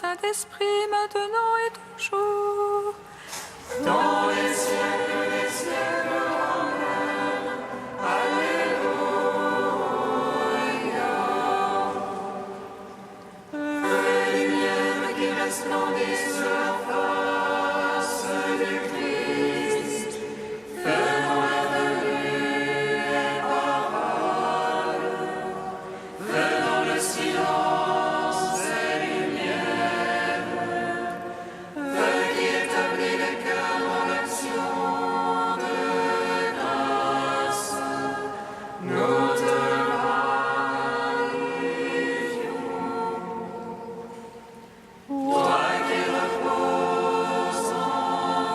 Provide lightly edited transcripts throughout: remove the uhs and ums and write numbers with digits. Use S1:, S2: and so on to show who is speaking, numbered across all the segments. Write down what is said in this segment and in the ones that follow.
S1: Saint-Esprit, maintenant et toujours.
S2: Dans les siècles des siècles. Amen. Alléluia. Feu et lumière qui resplendissent sur la face du Christ, faisons la venue et parole, faisons le silence et lumière, feu qui établit les cœurs en l'action de grâce, nous te magnifions. Toi qui reposes en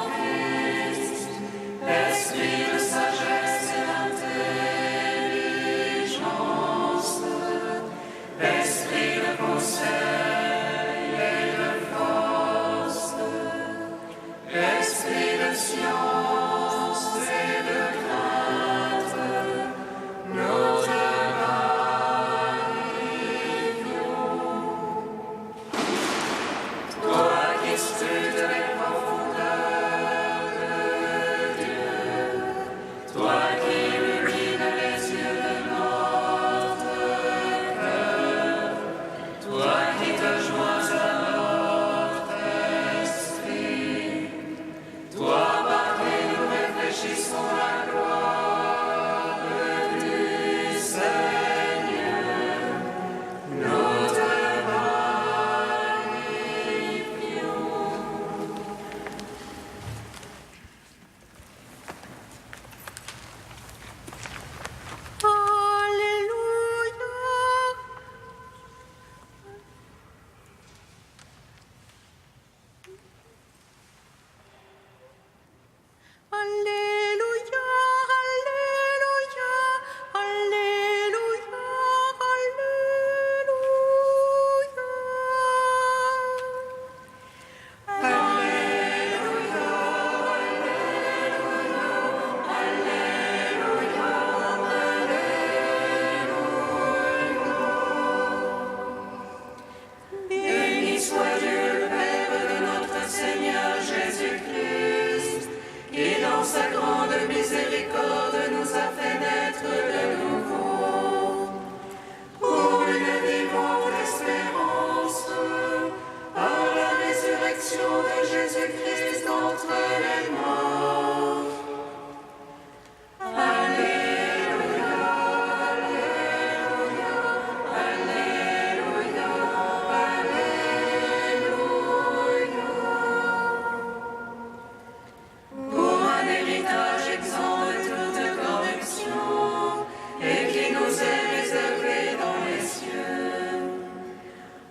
S2: Christ, esprit de sagesse et d'intelligence, esprit de conseil et de force, esprit de science et de crainte, nous te magnifions. Toi qui scrutes les profondeurs de Dieu, toi qui illumines les yeux de notre cœur, toi qui te joins à notre esprit, toi par qui nous réfléchissons la gloire du Seigneur, nous te magnifions.
S1: Alléluia. Alléluia, Alléluia,
S2: Béni soit Dieu, le Père de notre Seigneur Jésus-Christ, qui dans sa grande miséricorde nous a fait naître de nouveau, pour une vivante espérance, par la résurrection de Jésus-Christ d'entre les morts. Alléluia, Alléluia, Alléluia, Alléluia. Pour un héritage exempt de toute corruption et qui nous est réservé dans les cieux.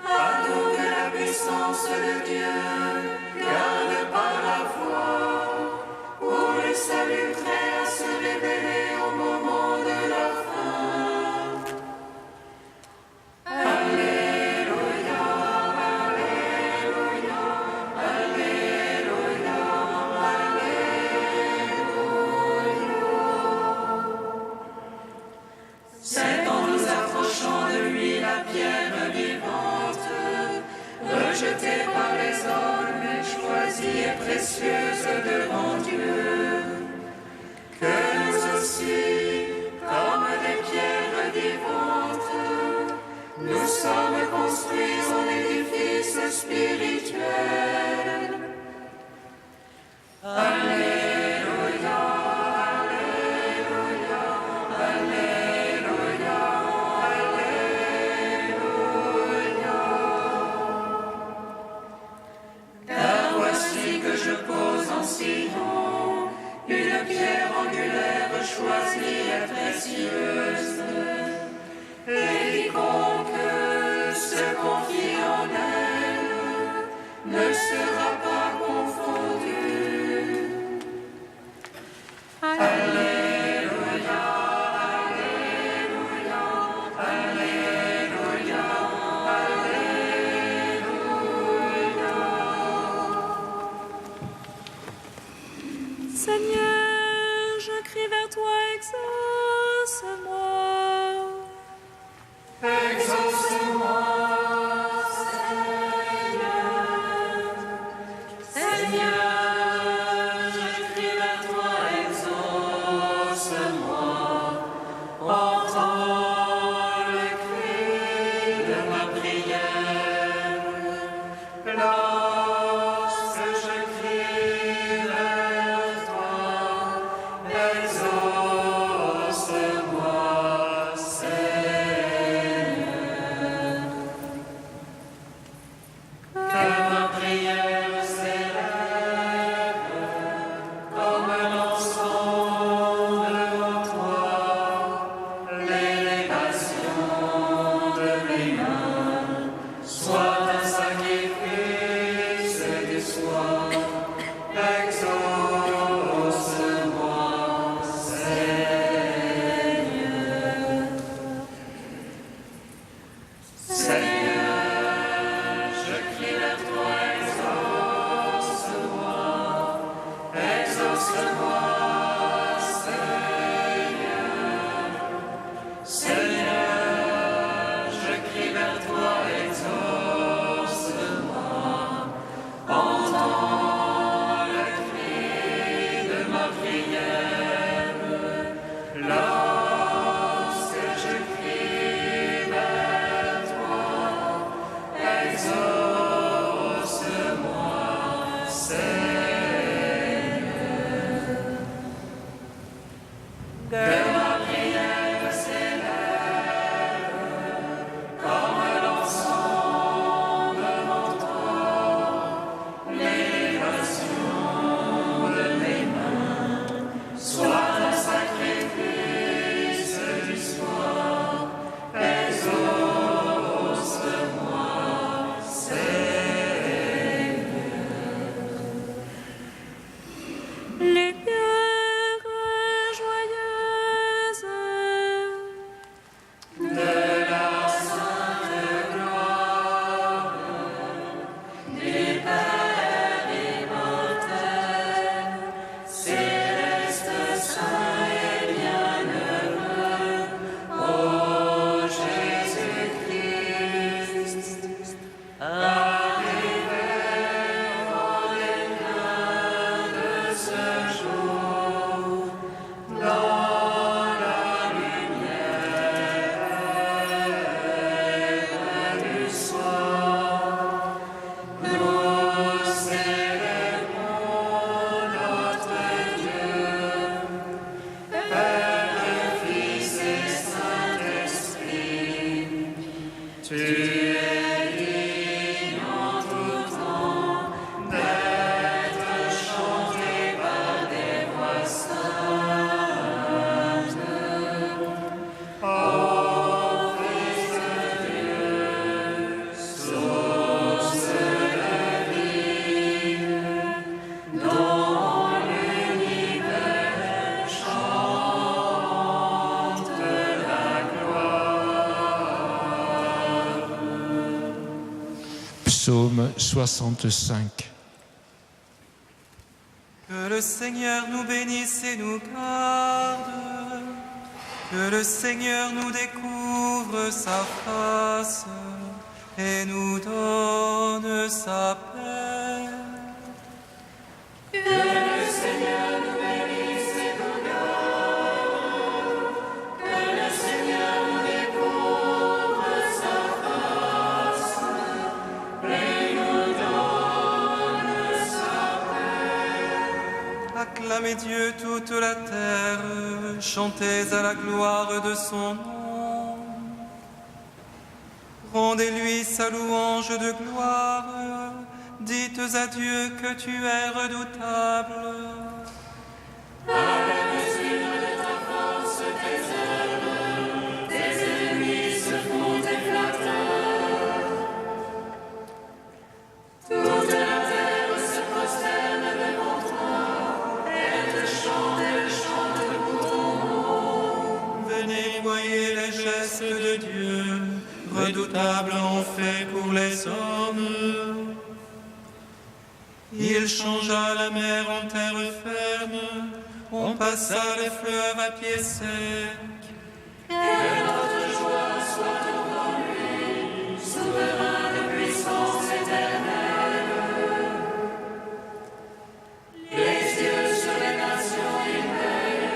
S2: À nous que la puissance de Dieu garde par la foi pour le salut prêt à se révéler au moment de la fin. Alléluia, Alléluia, Alléluia, Alléluia. C'est en nous approchant de lui la pierre vivante, rejetée par les hommes mais choisie et précieuse devant Dieu, que nous aussi, comme des pierres vivantes, nous sommes construits en édifice spirituel. Alléluia, Alléluia, Alléluia, Alléluia. Car voici que je pose en Sion une pierre angulaire choisie et précieuse, et quiconque se confie en elle ne sera pas confondu. Alléluia, Alléluia, Alléluia, Alléluia.
S1: Seigneur, je crie vers toi, exauce-moi.
S2: Exauce-moi, Seigneur.
S1: Les pierres joyeuses.
S3: Psaume 65.
S4: Que le Seigneur nous bénisse et nous garde. Que le Seigneur nous découvre sa face et nous donne sa paix. Acclamez Dieu toute la terre, chantez à la gloire de son nom. Rendez-lui sa louange de gloire, dites à Dieu que tu es redoutable. Voyez les gestes de Dieu, redoutables en fait pour les hommes. Il changea la mer en terre ferme, on passa les fleuves à pied sec. Que notre joie soit devant lui, souverain de puissance éternelle. Les yeux sur les nations il veille,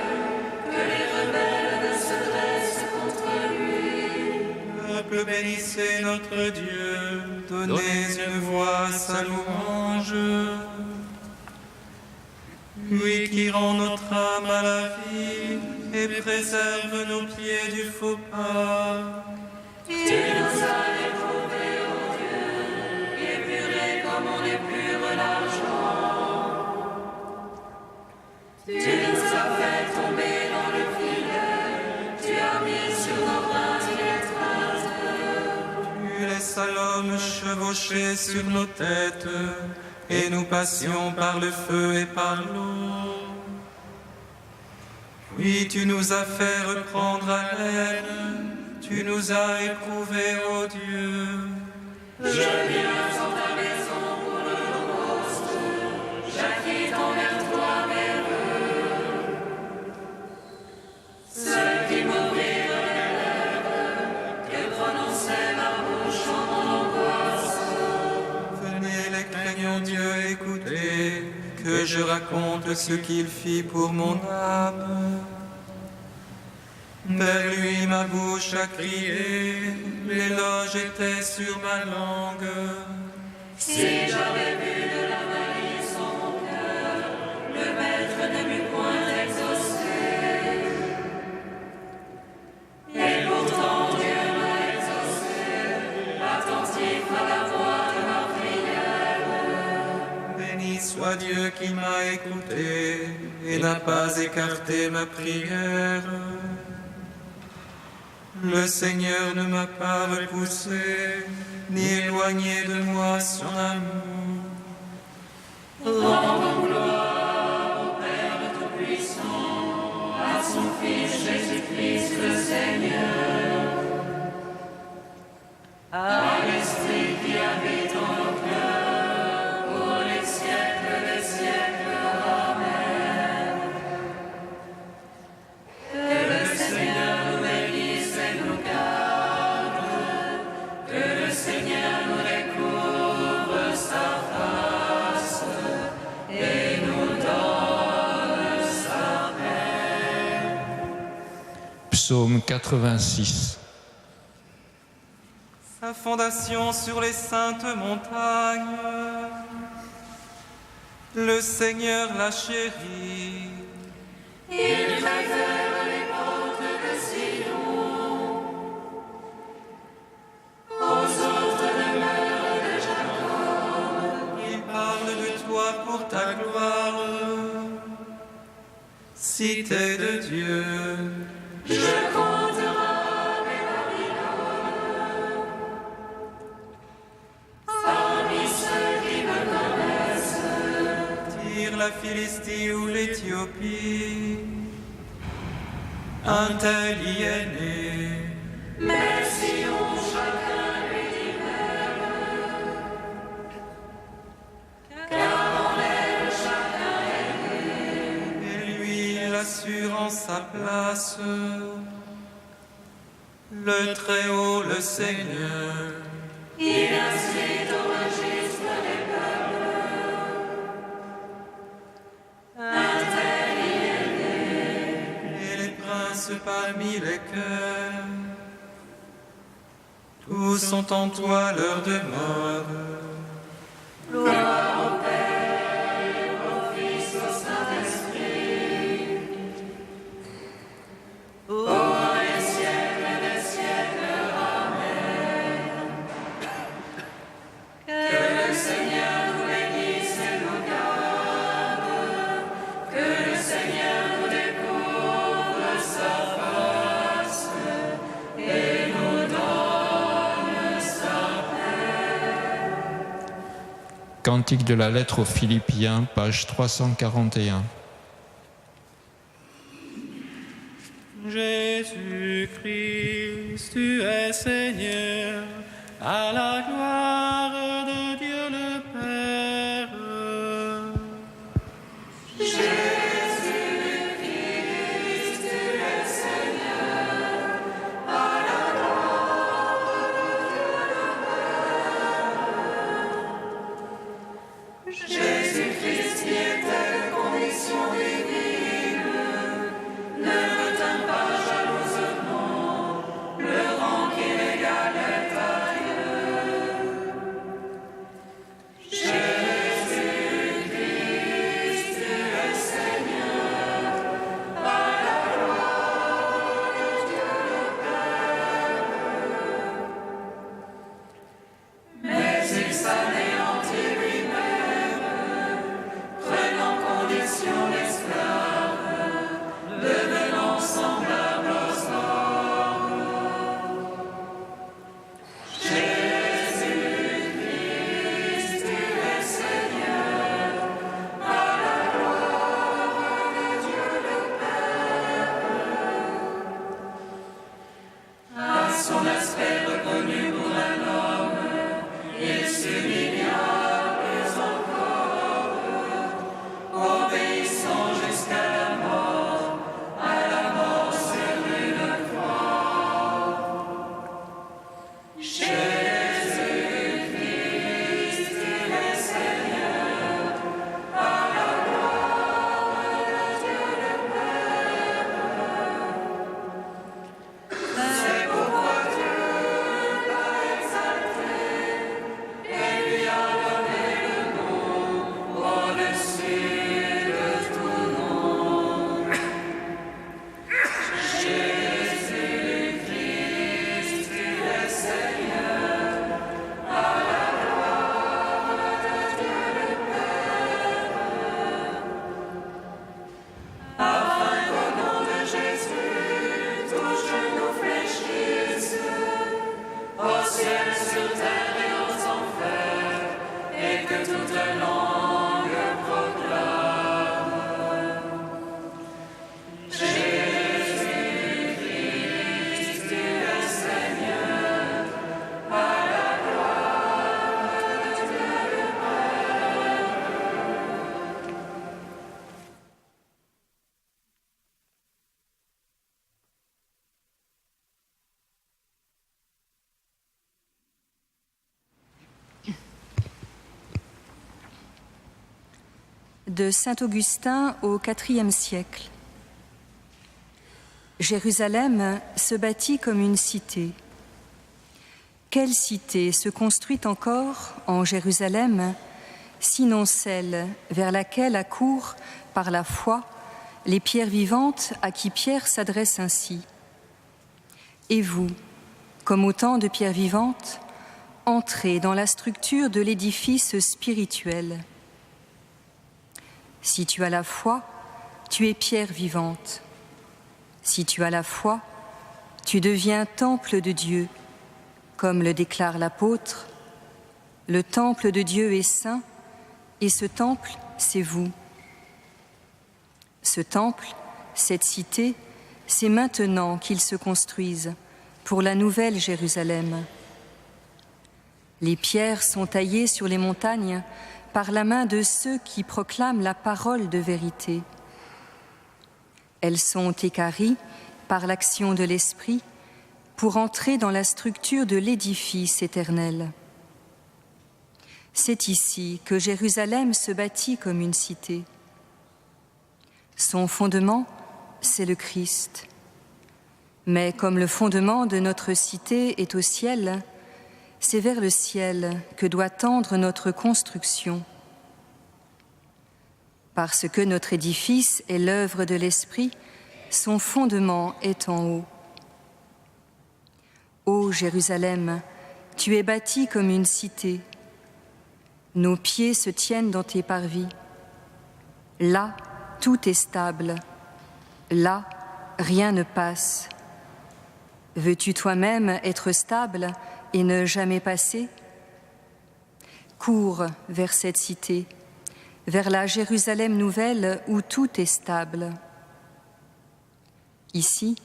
S4: que les rebelles se dressent contre lui. Peuple, bénissez notre Dieu, donnez une voix à sa louange. Lui qui rend notre âme à la vie et préserve nos pieds du faux pas. Tu nous as éprouvés, ô Dieu, épurés comme on épure l'argent. Tu nous as fait tomber dans le filet, tu as mis sur nos reins l'étreinte. Tu laisses l'homme chevaucher sur nos têtes, et nous passions par le feu et par l'eau. Puis tu nous as fait reprendre haleine, tu nous as éprouvés, ô Dieu. Je viens en ta maison pour l'holocauste, j'acquitte envers toi mes vœux. Ceux qui m'ouvrirent les lèvres, que prononçait ma bouche en angoisse. Venez les craignons Dieu, écoutez, que je raconte ce qu'il fit pour mon âme. Vers lui ma bouche a crié, l'éloge était sur ma langue.
S2: Si j'avais vu de la malice en mon cœur, le maître ne m'eût point exaucé. Et pourtant Dieu m'a exaucé, attentif à la voix de ma prière.
S4: Béni soit Dieu qui m'a écouté et n'a pas écarté ma prière. Le Seigneur ne m'a pas repoussé, ni éloigné de moi son amour.
S2: Rendons gloire au Père Tout-Puissant, à son Fils Jésus-Christ le Seigneur, à l'Esprit qui habite en nos cœurs, pour les siècles des siècles. Amen. Que le Seigneur nous bénisse et nous garde, que le Seigneur nous découvre sa face et nous donne sa paix.
S3: Psaume 86.
S4: Sa fondation sur les saintes montagnes, le Seigneur l'a chérie.
S2: Il préfère les portes de Sion aux autres demeures de Jacob.
S4: Il parle de toi pour ta gloire, cité de Dieu.
S2: Je compterai mes Babylone parmi ceux qui me connaissent.
S4: Tire la Philistie ou l'Éthiopie, un tel y est né.
S2: Mais Sion, chacun lui dit même, car en elle chacun est né.
S4: Et lui l'assure en sa place, le Très-Haut, le Seigneur.
S2: Il incite au registre des peuples, un tel y est né.
S4: Et les princes parmi les cœurs, tous sont en toi leur demande.
S2: Gloire au Père, au Fils, au Saint-Esprit, pour les siècles des siècles. Amen. Que le Seigneur nous bénisse et nous garde, que le Seigneur nous découvre sa face et nous donne sa paix.
S3: Cantique de la lettre aux Philippiens, page 341.
S4: Jésus-Christ, tu es Seigneur, à la gloire de Dieu le Père.
S2: Jésus-Christ, tu es Seigneur, à la gloire de Dieu le Père. Jésus-Christ qui était de condition divine, ne retint pas jalousement le rang qui l'égalait à Dieu.
S5: de saint Augustin au IVe siècle. Jérusalem se bâtit comme une cité. Quelle cité se construit encore en Jérusalem, sinon celle vers laquelle accourent par la foi les pierres vivantes à qui Pierre s'adresse ainsi. Et vous, comme autant de pierres vivantes, entrez dans la structure de l'édifice spirituel. Si tu as la foi, tu es pierre vivante. Si tu as la foi, tu deviens temple de Dieu, comme le déclare l'apôtre. Le temple de Dieu est saint, et ce temple, c'est vous. Ce temple, cette cité, c'est maintenant qu'ils se construisent pour la nouvelle Jérusalem. Les pierres sont taillées sur les montagnes par la main de ceux qui proclament la parole de vérité. Elles sont équarries par l'action de l'Esprit pour entrer dans la structure de l'édifice éternel. C'est ici que Jérusalem se bâtit comme une cité. Son fondement, c'est le Christ. Mais comme le fondement de notre cité est au ciel, c'est vers le ciel que doit tendre notre construction. Parce que notre édifice est l'œuvre de l'Esprit, son fondement est en haut. Ô Jérusalem, tu es bâtie comme une cité. Nos pieds se tiennent dans tes parvis. Là, tout est stable. Là, rien ne passe. Veux-tu toi-même être stable et ne jamais passer? Cours vers cette cité, vers la Jérusalem nouvelle où tout est stable. Ici,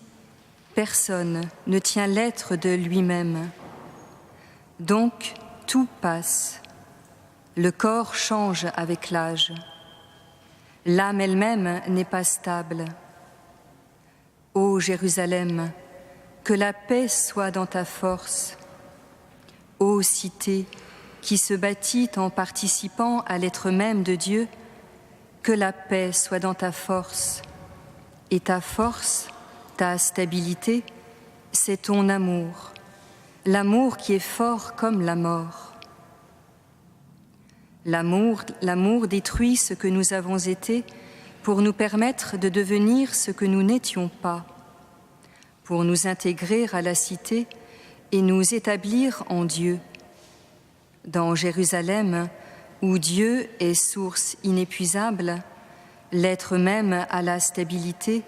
S5: personne ne tient l'être de lui-même. Donc, tout passe. Le corps change avec l'âge. L'âme elle-même n'est pas stable. Ô Jérusalem, que la paix soit dans ta force. Ô cité qui se bâtit en participant à l'être même de Dieu, que la paix soit dans ta force. Et ta force, ta stabilité, c'est ton amour, l'amour qui est fort comme la mort. L'amour détruit ce que nous avons été pour nous permettre de devenir ce que nous n'étions pas, pour nous intégrer à la cité et nous établir en Dieu. Dans Jérusalem, où Dieu est source inépuisable, l'être même à la stabilité,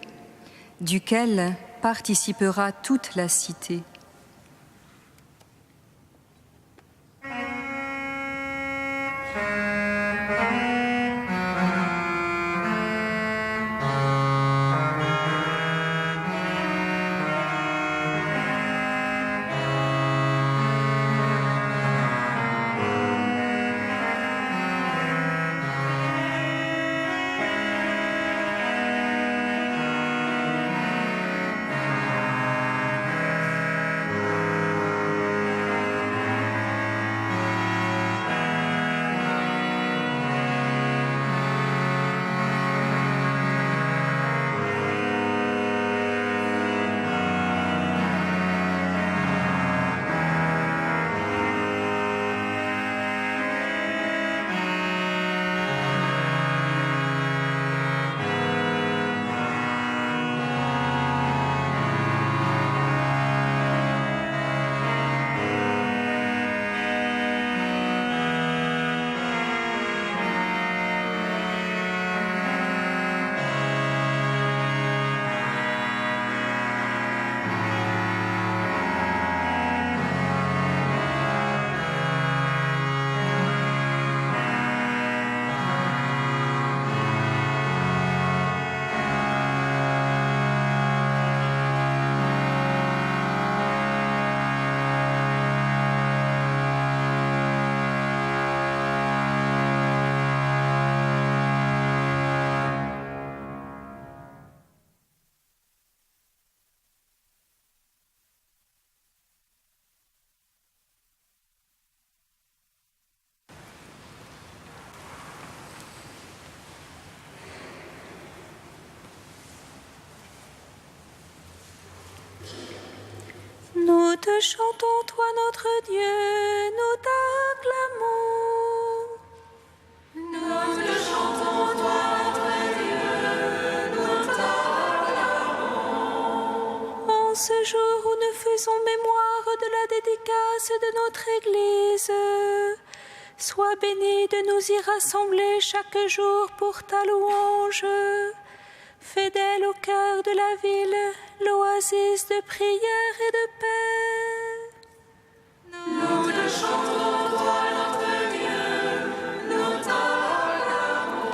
S5: duquel participera toute la cité.
S1: Nous te chantons, toi notre Dieu, nous t'acclamons.
S2: Nous te chantons, toi notre Dieu, nous t'acclamons.
S1: En ce jour où nous faisons mémoire de la dédicace de notre Église, sois béni de nous y rassembler chaque jour pour ta louange. Fais d'elle au cœur de la ville l'oasis de prière et de paix.
S2: Nous te chantons, toi notre Dieu, nous t'acclamons.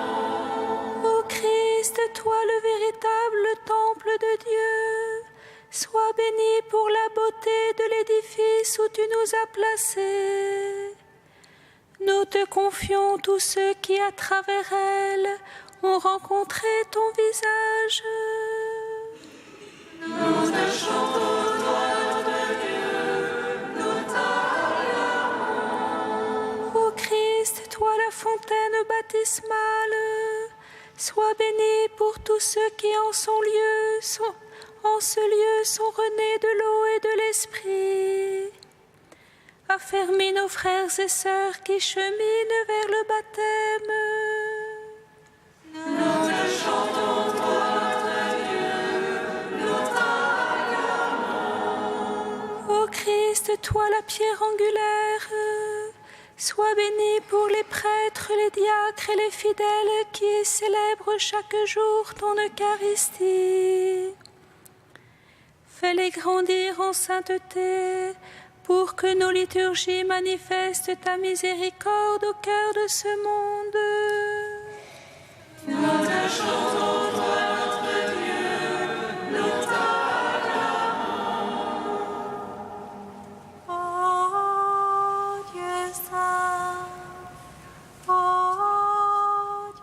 S1: Ô Christ, toi le véritable temple de Dieu, sois béni pour la beauté de l'édifice où tu nous as placés. Nous te confions tous ceux qui, à travers elle, ont rencontré ton visage.
S2: Nous te chantons, toi notre Dieu, nous t'acclamons.
S1: Ô Christ, toi la fontaine baptismale, sois béni pour tous ceux qui en ce lieu sont renés de l'eau et de l'esprit. Affermis nos frères et sœurs qui cheminent vers le baptême.
S2: Nous te chantons, toi notre Dieu, nous t'acclamons.
S1: Ô Christ, toi la pierre angulaire, sois béni pour les prêtres, les diacres et les fidèles qui célèbrent chaque jour ton Eucharistie. Fais-les grandir en sainteté, pour que nos liturgies manifestent ta miséricorde au cœur de ce monde.
S2: Nous te chantons, toi notre Dieu, nous t'acclamons.
S1: Oh Dieu saint, oh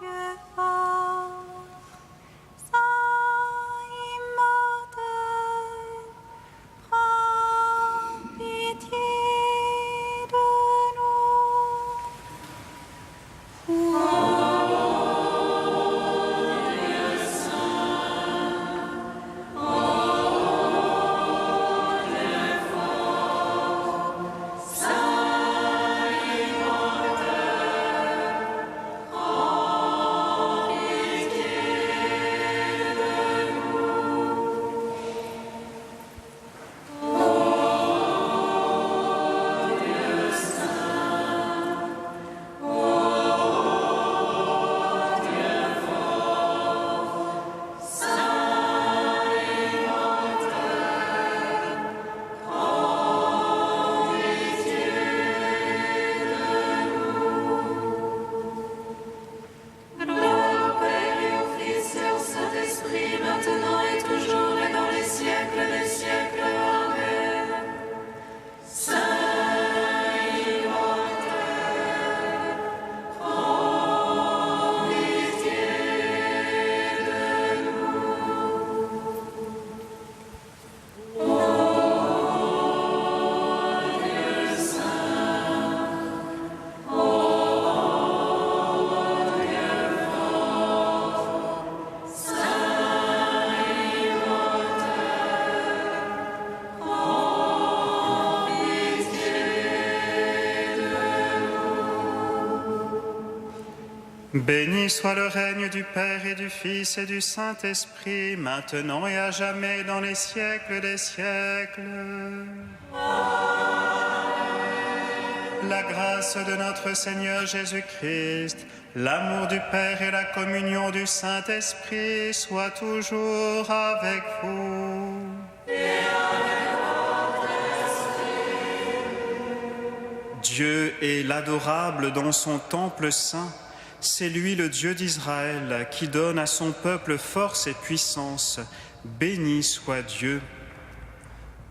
S1: Dieu fort, saint immortel, prends pitié de nous.
S4: Béni soit le règne du Père et du Fils et du Saint-Esprit, maintenant et à jamais dans les siècles des siècles. La grâce de notre Seigneur Jésus-Christ, l'amour du Père et la communion du Saint-Esprit soient toujours avec vous. Dieu est l'adorable dans son temple saint. C'est lui le Dieu d'Israël qui donne à son peuple force et puissance. Béni soit Dieu.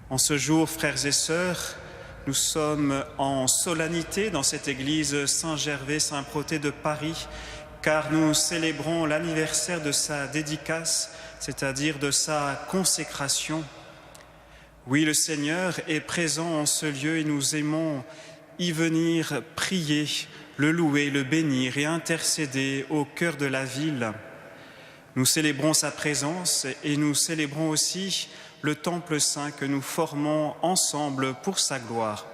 S4: En ce jour, frères et sœurs, nous sommes en solennité dans cette église Saint-Gervais-Saint-Protais de Paris, car nous célébrons l'anniversaire de sa dédicace, c'est-à-dire de sa consécration. Oui, le Seigneur est présent en ce lieu et nous aimons y venir prier, le louer, le bénir et intercéder au cœur de la ville. Nous célébrons sa présence et nous célébrons aussi
S6: le temple saint que nous formons ensemble pour sa gloire.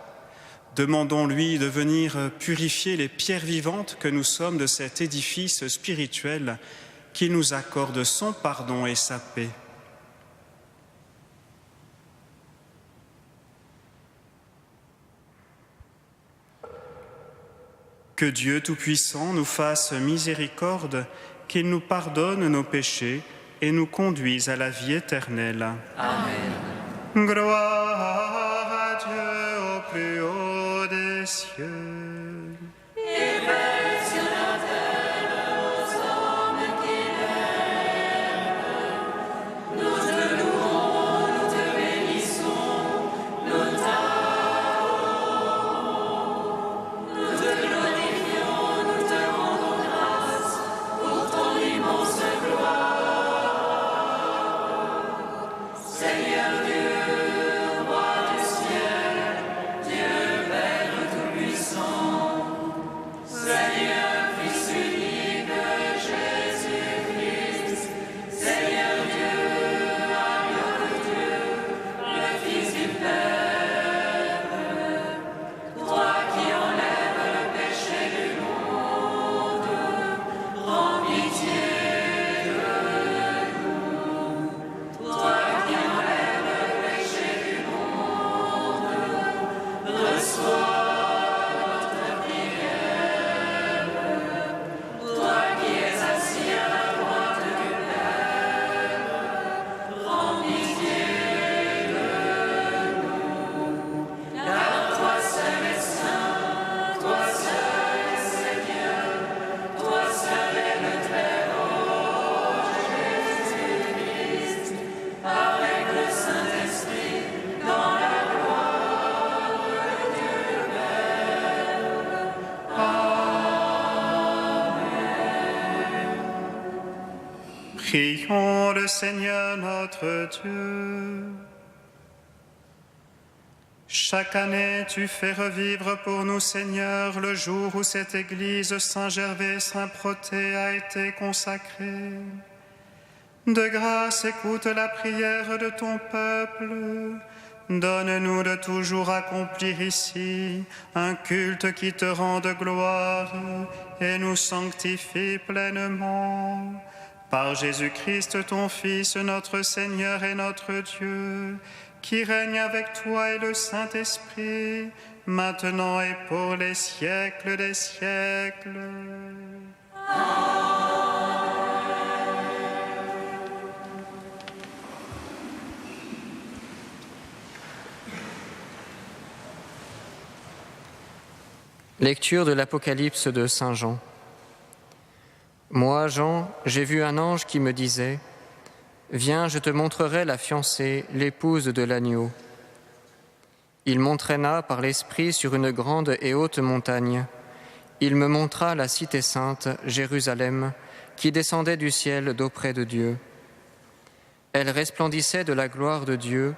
S6: Demandons-lui de venir purifier les pierres vivantes que nous sommes de cet édifice spirituel, qu'il nous accorde son pardon et sa paix. Que Dieu Tout-Puissant nous fasse miséricorde, qu'il nous pardonne nos péchés et nous conduise à la vie éternelle.
S2: Amen.
S6: Gloire à Dieu au plus haut des cieux.
S2: Et paix sur la terre aux hommes qui l'aiment. Nous te louons, nous te bénissons, nous t'adorons. Nous te glorifions, nous te rendons grâce pour ton immense gloire. Seigneur Dieu, roi du ciel, Dieu Père Tout-Puissant, Seigneur Fils unique, Jésus-Christ, Seigneur Dieu, agneau de Dieu, le Fils du Père, toi qui enlèves le péché du monde, prends pitié de nous. Toi qui enlèves le péché du monde, reçois notre prière. Toi qui es assis à la droite du Père, prends pitié de nous. Car toi seul es saint, toi seul es Seigneur, toi seul es le Très-Haut, Jésus-Christ, avec le Saint-Esprit, dans la gloire de Dieu le Père.
S6: Prions le Seigneur notre Dieu. Chaque année, tu fais revivre pour nous, Seigneur, le jour où cette église Saint-Gervais-Saint-Protais a été consacrée. De grâce, écoute la prière de ton peuple. Donne-nous de toujours accomplir ici un culte qui te rende gloire et nous sanctifie pleinement. Par Jésus-Christ, ton Fils, notre Seigneur et notre Dieu, qui règne avec toi et le Saint-Esprit, maintenant et pour les siècles des siècles.
S7: Lecture de l'Apocalypse de Saint Jean. Moi, Jean, j'ai vu un ange qui me disait « Viens, je te montrerai la fiancée, l'épouse de l'agneau. » Il m'entraîna par l'Esprit sur une grande et haute montagne. Il me montra la cité sainte, Jérusalem, qui descendait du ciel d'auprès de Dieu. Elle resplendissait de la gloire de Dieu,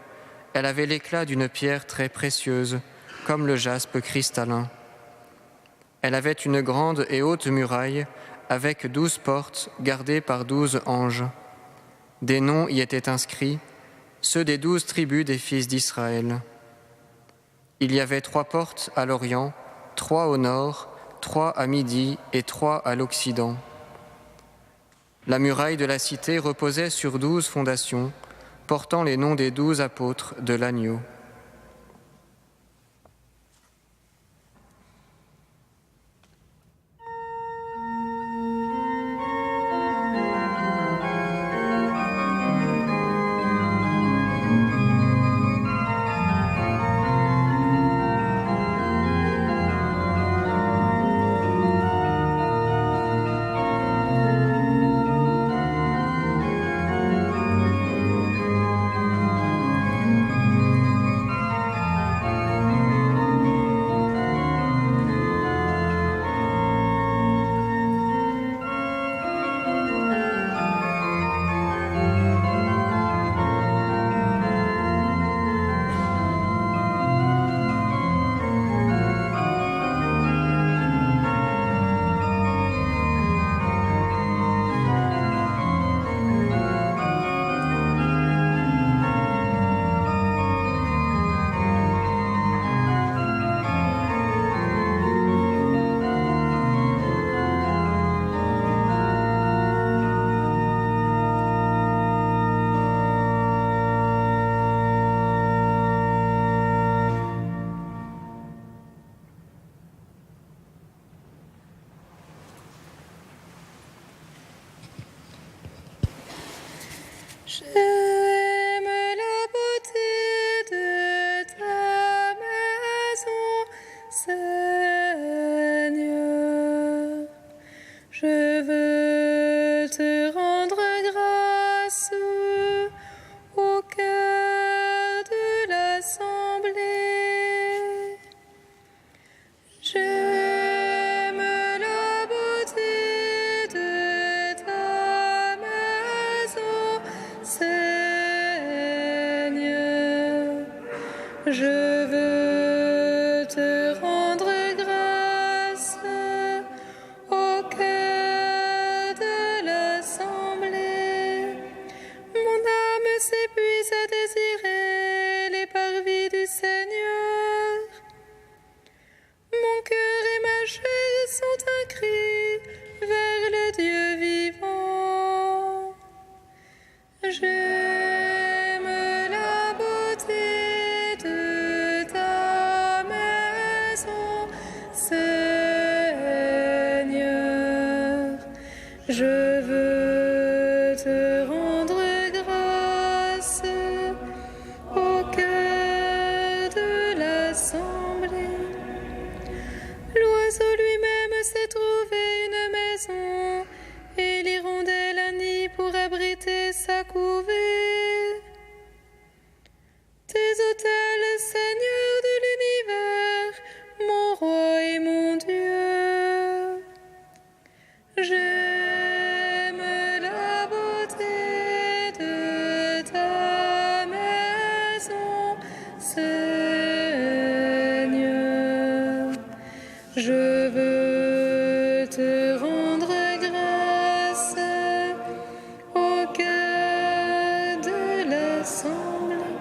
S7: elle avait l'éclat d'une pierre très précieuse, comme le jaspe cristallin. Elle avait une grande et haute muraille, avec 12 portes gardées par 12 anges. Des noms y étaient inscrits, ceux des 12 tribus des fils d'Israël. Il y avait 3 portes à l'Orient, 3 au nord, 3 à midi et 3 à l'Occident. La muraille de la cité reposait sur 12 fondations, portant les noms des 12 apôtres de l'agneau.
S1: J'aime la beauté de ta maison, Seigneur. Je veux te rendre grâce au cœur de l'assemblée. J'aime la beauté de ta maison, Seigneur. Je veux te rendre grâce au cœur de l'assemblée. Mon âme s'épuise à désirer les parvis du Seigneur. Mon cœur et ma chair sont un cri vers le Dieu vivant. J'aime la beauté de ta maison, Seigneur. Je veux te rendre grâce au cœur de l'assemblée. L'oiseau lui-même s'est trouvé une maison, et l'hirondelle un nid pour abriter sa couvée. Tes autels, Seigneur de l'univers, mon roi et mon Dieu. J'aime la beauté de ta maison, Seigneur. Je veux te rendre grâce au cœur de l'assemblée.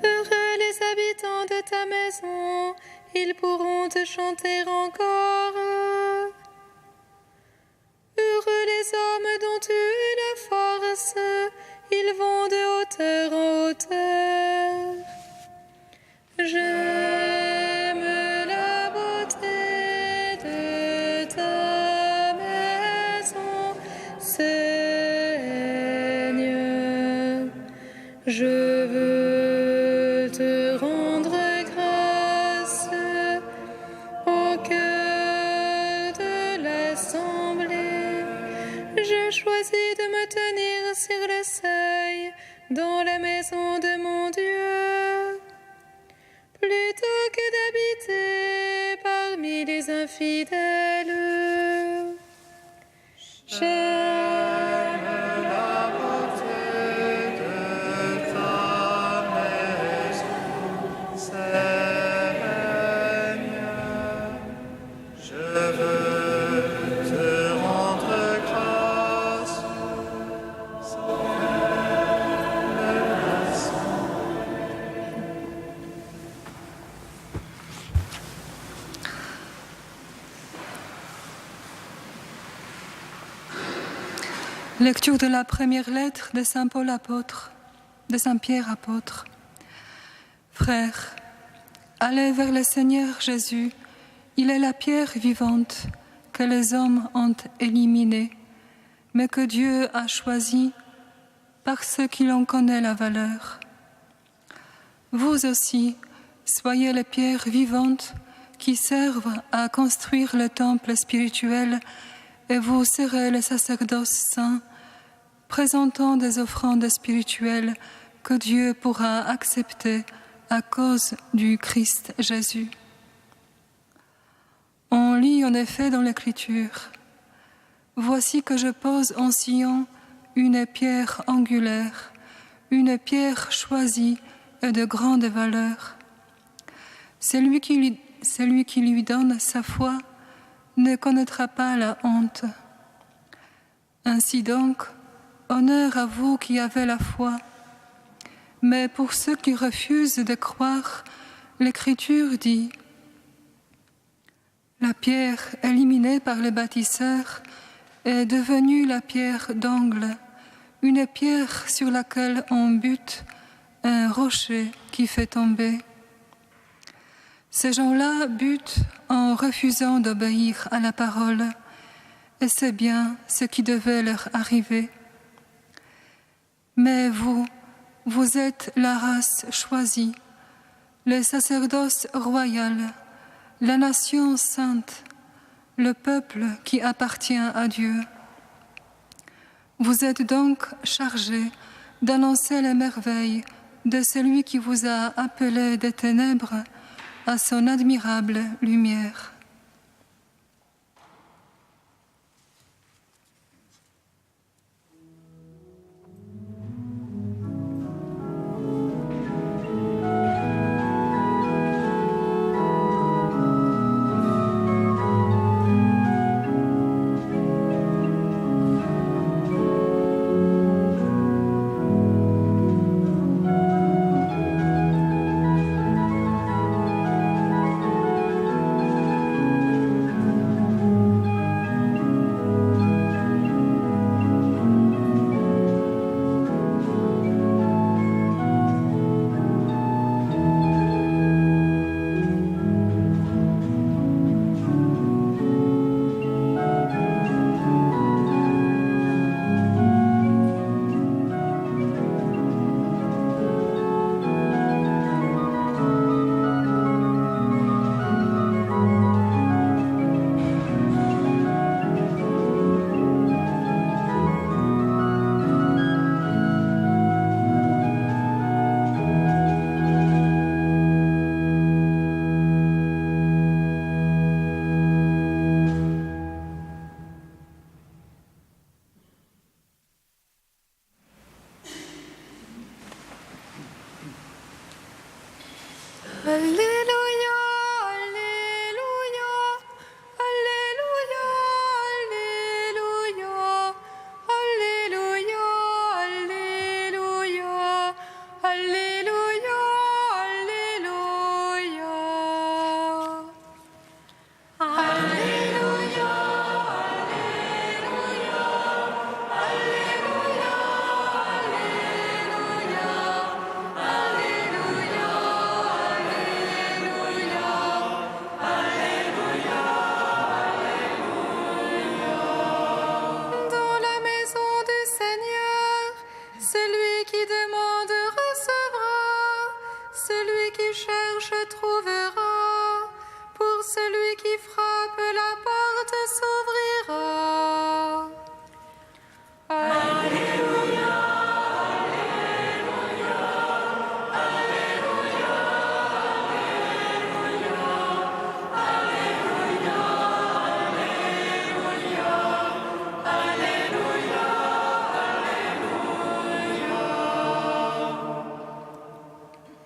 S1: Heureux les habitants de ta maison, ils pourront te chanter encore. Heureux les hommes dont tu es la force, ils vont de hauteur en hauteur. J'aime la beauté de ta maison, Seigneur. Je veux te rendre grâce au cœur de l'assemblée. Je choisis de me tenir sur le seuil dans la maison de mon Dieu, plutôt que d'habiter parmi les infidèles. J'aime
S6: la beauté de ta maison, Seigneur. Je veux te rendre grâce au cœur de l'assemblée.
S8: Lecture de la première lettre de Saint Paul apôtre, de Saint Pierre apôtre. Frères, allez vers le Seigneur Jésus. Il est la pierre vivante que les hommes ont éliminée, mais que Dieu a choisie parce qu'il en connaît la valeur. Vous aussi, soyez les pierres vivantes qui servent à construire le temple spirituel, et vous serez le sacerdoce saint, présentant des offrandes spirituelles que Dieu pourra accepter à cause du Christ Jésus. On lit en effet dans l'Écriture: « Voici que je pose en Sion une pierre angulaire, une pierre choisie et de grande valeur. Celui qui lui donne sa foi ne connaîtra pas la honte. Ainsi donc, honneur à vous qui avez la foi. Mais pour ceux qui refusent de croire, l'Écriture dit: la pierre éliminée par les bâtisseurs est devenue la pierre d'angle, une pierre sur laquelle on bute, un rocher qui fait tomber. Ces gens-là butent en refusant d'obéir à la parole, et c'est bien ce qui devait leur arriver. Mais vous êtes la race choisie, le sacerdoce royal, la nation sainte, le peuple qui appartient à Dieu. Vous êtes donc chargés d'annoncer les merveilles de celui qui vous a appelé des ténèbres à son admirable lumière.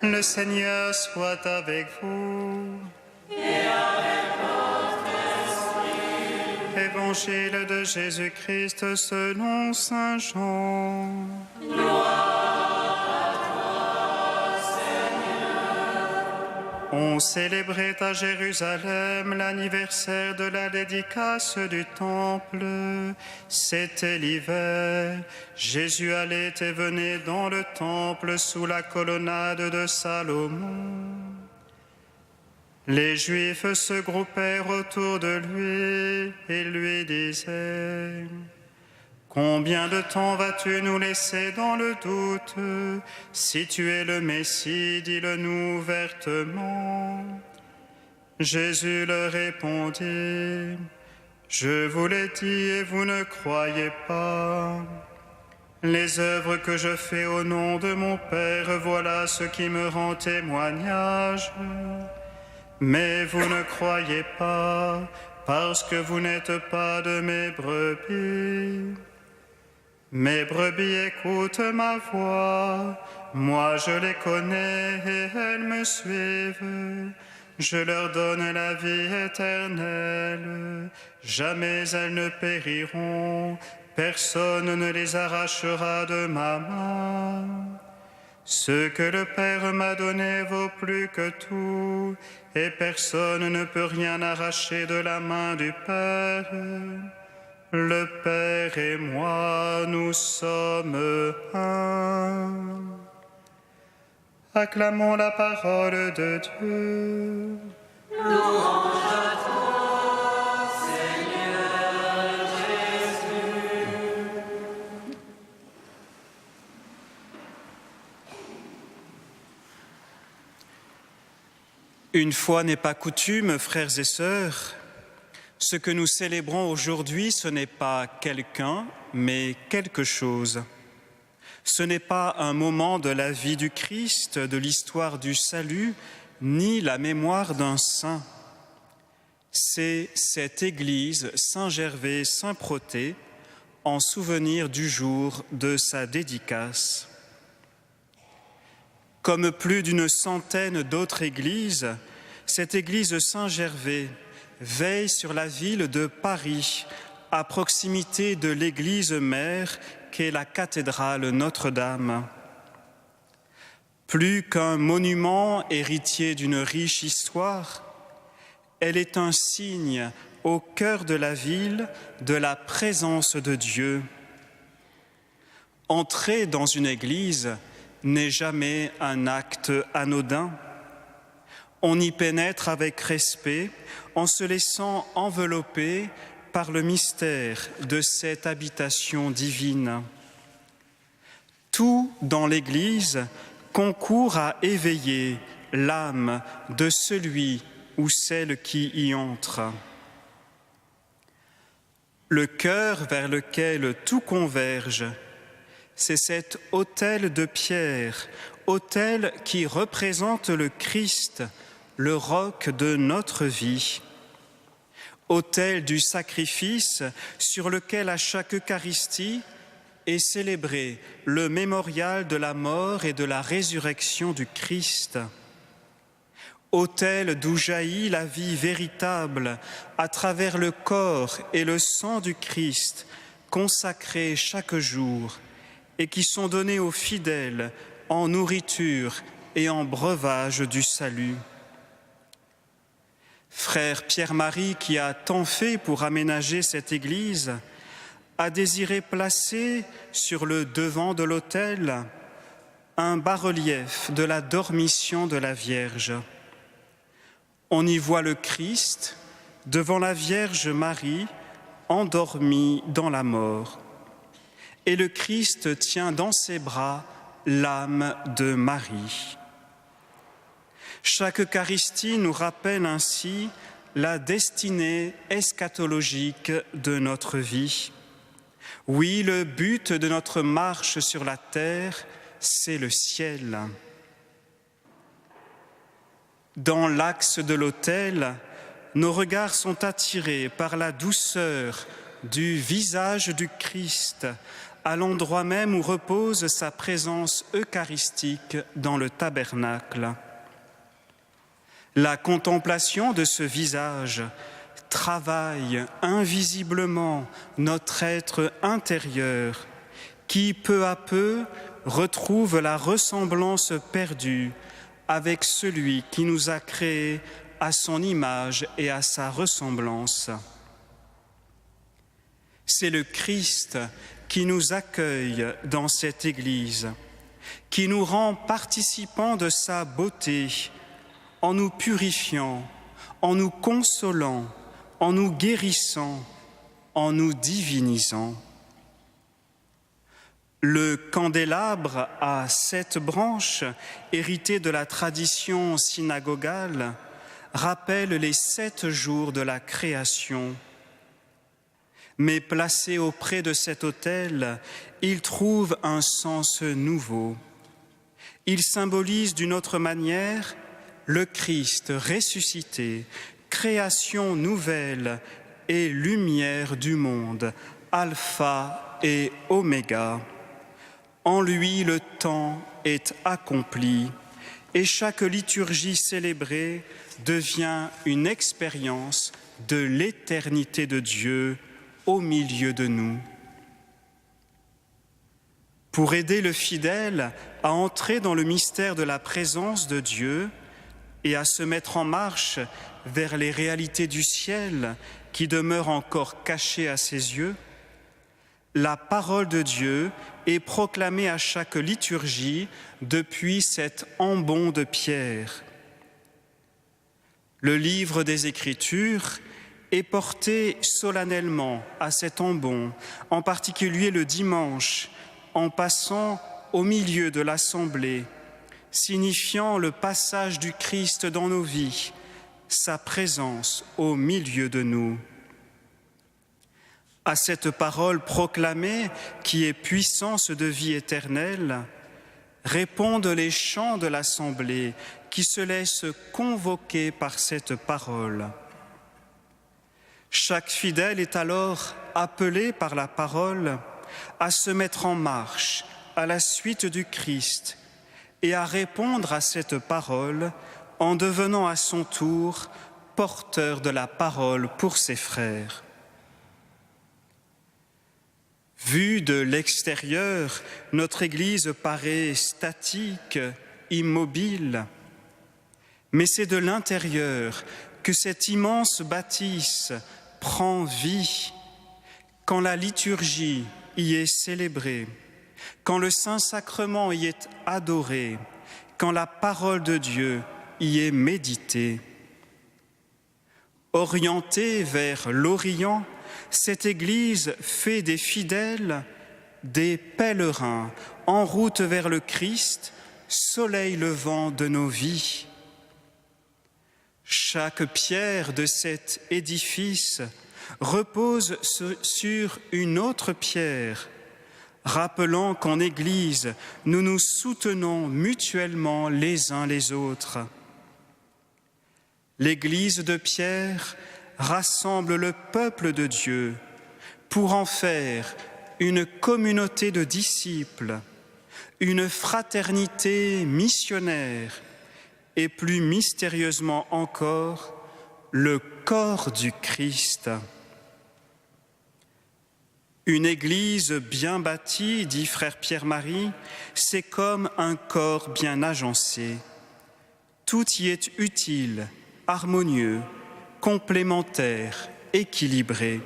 S6: Le Seigneur soit avec vous.
S2: Et avec votre esprit.
S6: Évangile de Jésus-Christ selon saint Jean.
S2: Gloire à toi, Seigneur.
S6: On célébrait à Jérusalem l'anniversaire de la dédicace du temple. C'était l'hiver. Jésus allait et venait dans le temple sous la colonnade de Salomon. Les Juifs se groupèrent autour de lui et lui disaient : Combien de temps vas-tu nous laisser dans le doute ? Si tu es le Messie, dis-le-nous ouvertement. Jésus leur répondit : Je vous l'ai dit et vous ne croyez pas. Les œuvres que je fais au nom de mon Père, voilà ce qui me rend témoignage. Mais vous ne croyez pas, parce que vous n'êtes pas de mes brebis. Mes brebis écoutent ma voix, moi je les connais et elles me suivent. Je leur donne la vie éternelle, jamais elles ne périront, personne ne les arrachera de ma main. Ce que le Père m'a donné vaut plus que tout, et personne ne peut rien arracher de la main du Père. Le Père et moi, nous sommes un. Acclamons la parole de Dieu.
S2: Louange à toi, Seigneur Jésus.
S6: Une fois n'est pas coutume, frères et sœurs, ce que nous célébrons aujourd'hui, ce n'est pas quelqu'un, mais quelque chose. Ce n'est pas un moment de la vie du Christ, de l'histoire du salut, ni la mémoire d'un saint. C'est cette église Saint-Gervais-Saint-Protais en souvenir du jour de sa dédicace. Comme plus d'une centaine d'autres églises, cette église Saint-Gervais veille sur la ville de Paris, à proximité de l'église mère qu'est la cathédrale Notre-Dame. Plus qu'un monument héritier d'une riche histoire, elle est un signe au cœur de la ville de la présence de Dieu. Entrer dans une église n'est jamais un acte anodin. On y pénètre avec respect en se laissant envelopper par le mystère de cette habitation divine. Tout dans l'Église concourt à éveiller l'âme de celui ou celle qui y entre. Le cœur vers lequel tout converge, c'est cet autel de pierre, autel qui représente le Christ, le roc de notre vie. Autel du sacrifice sur lequel à chaque Eucharistie est célébré le mémorial de la mort et de la résurrection du Christ. Autel d'où jaillit la vie véritable à travers le corps et le sang du Christ, consacrés chaque jour et qui sont donnés aux fidèles en nourriture et en breuvage du salut. Frère Pierre-Marie, qui a tant fait pour aménager cette église, a désiré placer sur le devant de l'autel un bas-relief de la dormition de la Vierge. On y voit le Christ devant la Vierge Marie, endormie dans la mort. Et le Christ tient dans ses bras l'âme de Marie. Chaque Eucharistie nous rappelle ainsi la destinée eschatologique de notre vie. Oui, le but de notre marche sur la terre, c'est le ciel. Dans l'axe de l'autel, nos regards sont attirés par la douceur du visage du Christ, à l'endroit même où repose sa présence eucharistique dans le tabernacle. La contemplation de ce visage travaille invisiblement notre être intérieur qui, peu à peu, retrouve la ressemblance perdue avec celui qui nous a créés à son image et à sa ressemblance. C'est le Christ qui nous accueille dans cette Église, qui nous rend participants de sa beauté, en nous purifiant, en nous consolant, en nous guérissant, en nous divinisant. Le candélabre à 7 branches, hérité de la tradition synagogale, rappelle les 7 jours de la création. Mais placé auprès de cet autel, il trouve un sens nouveau. Il symbolise d'une autre manière le Christ ressuscité, création nouvelle et lumière du monde, alpha et oméga. En lui, le temps est accompli et chaque liturgie célébrée devient une expérience de l'éternité de Dieu au milieu de nous. Pour aider le fidèle à entrer dans le mystère de la présence de Dieu et à se mettre en marche vers les réalités du ciel qui demeurent encore cachées à ses yeux, la parole de Dieu est proclamée à chaque liturgie depuis cet ambon de pierre. Le livre des Écritures est porté solennellement à cet ambon, en particulier le dimanche, en passant au milieu de l'assemblée, signifiant le passage du Christ dans nos vies, sa présence au milieu de nous. À cette parole proclamée, qui est puissance de vie éternelle, répondent les chants de l'assemblée qui se laissent convoquer par cette parole. Chaque fidèle est alors appelé par la parole à se mettre en marche à la suite du Christ et à répondre à cette parole en devenant à son tour porteur de la parole pour ses frères. Vue de l'extérieur, notre Église paraît statique, immobile, mais c'est de l'intérieur que cette immense bâtisse prend vie, quand la liturgie y est célébrée, quand le Saint-Sacrement y est adoré, quand la parole de Dieu y est méditée. Orientée vers l'Orient, cette Église fait des fidèles des pèlerins en route vers le Christ, soleil levant de nos vies. Chaque pierre de cet édifice repose sur une autre pierre, rappelant qu'en Église, nous nous soutenons mutuellement les uns les autres. L'Église de Pierre rassemble le peuple de Dieu pour en faire une communauté de disciples, une fraternité missionnaire et plus mystérieusement encore, le corps du Christ. Une église bien bâtie, dit frère Pierre-Marie, c'est comme un corps bien agencé. Tout y est utile, harmonieux, complémentaire, équilibré.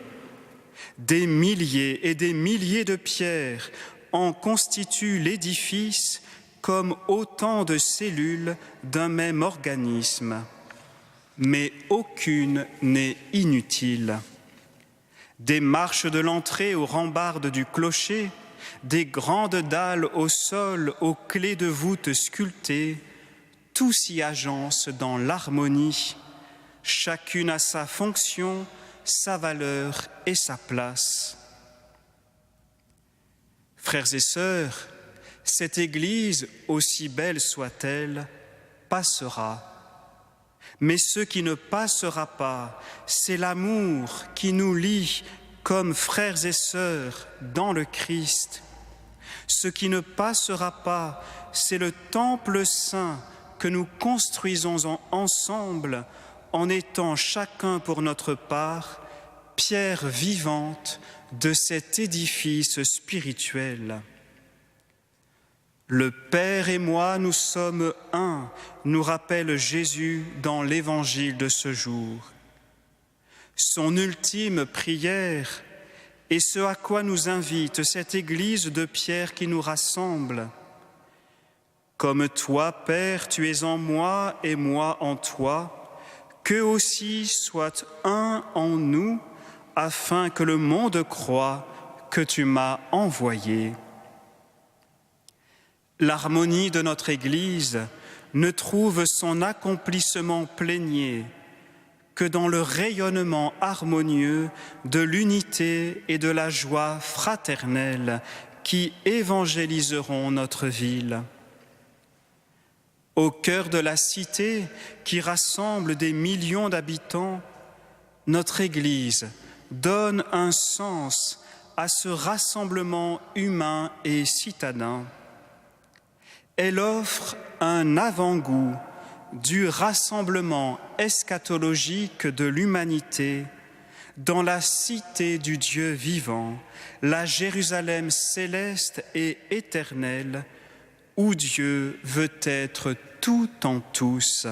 S6: Des milliers et des milliers de pierres en constituent l'édifice comme autant de cellules d'un même organisme. Mais aucune n'est inutile. Des marches de l'entrée aux rambardes du clocher, des grandes dalles au sol, aux clés de voûte sculptées, tout s'y agence dans l'harmonie. Chacune a sa fonction, sa valeur et sa place. Frères et sœurs, cette Église, aussi belle soit-elle, passera. Mais ce qui ne passera pas, c'est l'amour qui nous lie comme frères et sœurs dans le Christ. Ce qui ne passera pas, c'est le temple saint que nous construisons ensemble en étant chacun pour notre part pierre vivante de cet édifice spirituel. Le Père et moi, nous sommes un, nous rappelle Jésus dans l'évangile de ce jour. Son ultime prière est ce à quoi nous invite cette Église de Pierre qui nous rassemble. Comme toi, Père, tu es en moi et moi en toi, qu'eux aussi soient un en nous, afin que le monde croie que tu m'as envoyé. L'harmonie de notre Église ne trouve son accomplissement plénier que dans le rayonnement harmonieux de l'unité et de la joie fraternelle qui évangéliseront notre ville. Au cœur de la cité qui rassemble des millions d'habitants, notre Église donne un sens à ce rassemblement humain et citadin. Elle offre un avant-goût du rassemblement eschatologique de l'humanité dans la cité du Dieu vivant, la Jérusalem céleste et éternelle, où Dieu veut être tout en tous.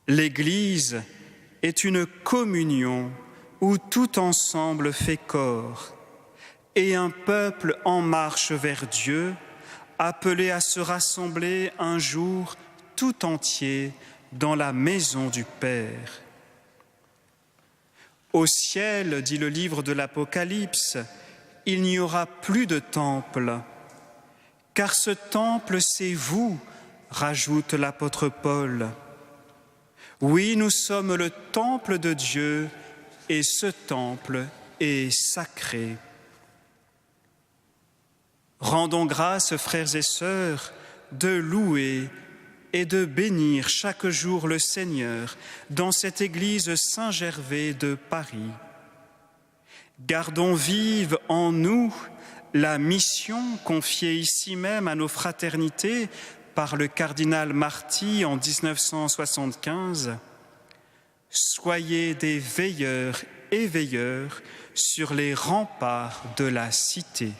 S6: L'Église est une communion où tout ensemble fait corps, et un peuple en marche vers Dieu, appelé à se rassembler un jour tout entier dans la maison du Père. Au ciel, dit le livre de l'Apocalypse, il n'y aura plus de temple, Car ce temple, c'est vous, rajoute l'apôtre Paul. Oui, nous sommes le temple de Dieu et ce temple est sacré. Rendons grâce, frères et sœurs, de louer et de bénir chaque jour le Seigneur dans cette église Saint-Gervais de Paris. Gardons vive en nous la mission confiée ici même à nos fraternités par le cardinal Marty en 1975. Soyez des veilleurs et veilleurs sur les remparts de la cité.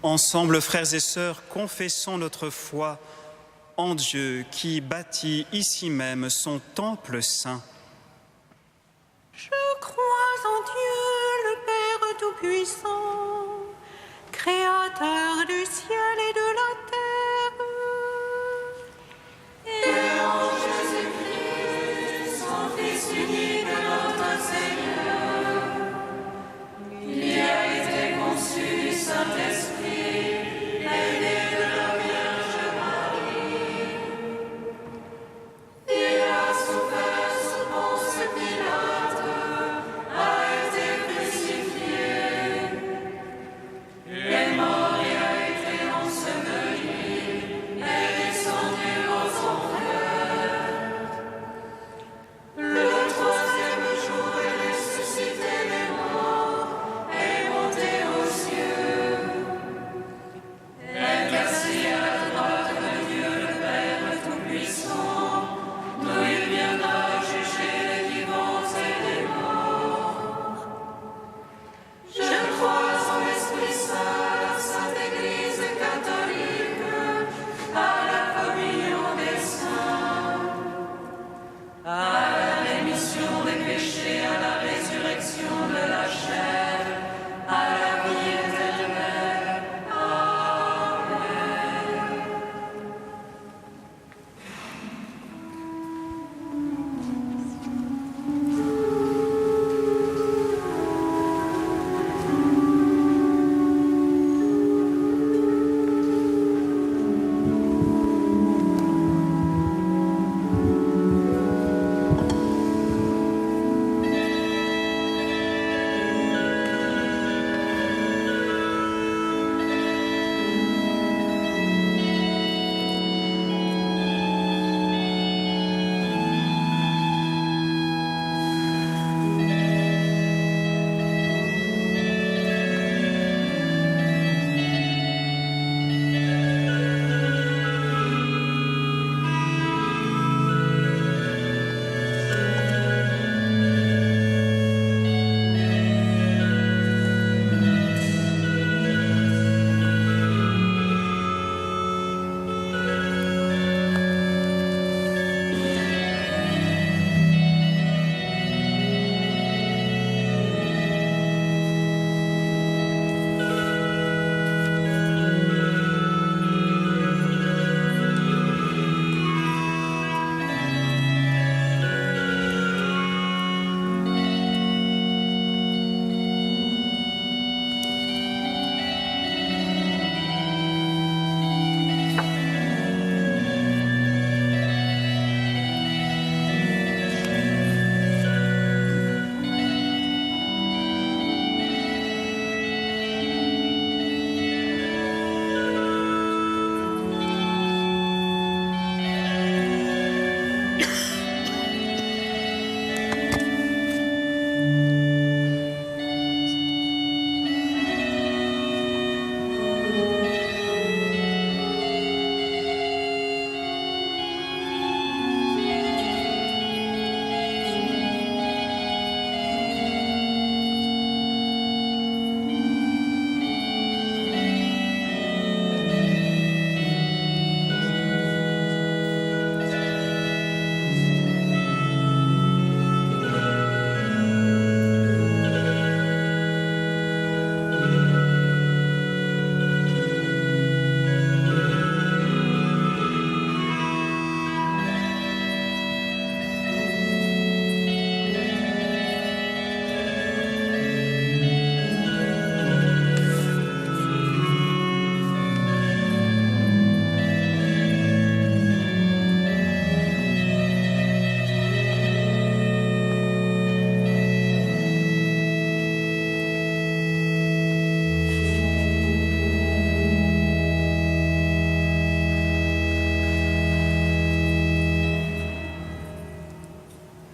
S6: Ensemble, frères et sœurs, confessons notre foi en Dieu qui bâtit ici même son temple saint.
S2: Je crois en Dieu, le Père Tout-Puissant, Créateur du ciel et de la terre, et en Jésus-Christ, son Fils unique, notre Seigneur, qui a été conçu du Saint-Esprit, est mort et a été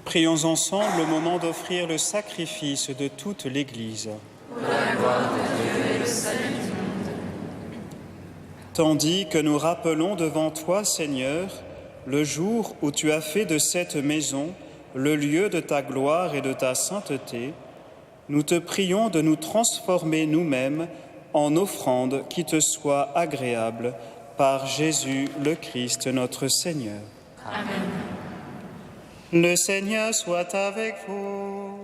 S6: Prions ensemble au moment d'offrir le sacrifice de toute l'Église.
S2: Pour la gloire de Dieu et le salut du monde.
S6: Tandis que nous rappelons devant toi, Seigneur, le jour où tu as fait de cette maison le lieu de ta gloire et de ta sainteté, nous te prions de nous transformer nous-mêmes en offrande qui te soit agréable par Jésus le Christ notre Seigneur.
S2: Amen.
S6: Le Seigneur soit avec vous.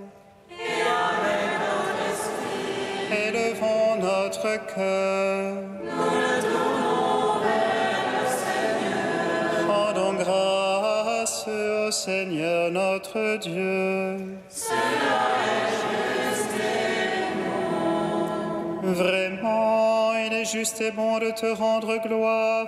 S2: Et avec notre esprit.
S6: Élevons notre cœur.
S2: Nous le tournons vers le Seigneur.
S6: Rendons grâce au Seigneur notre Dieu.
S2: Cela est juste et bon.
S6: Vraiment, il est juste et bon de te rendre gloire,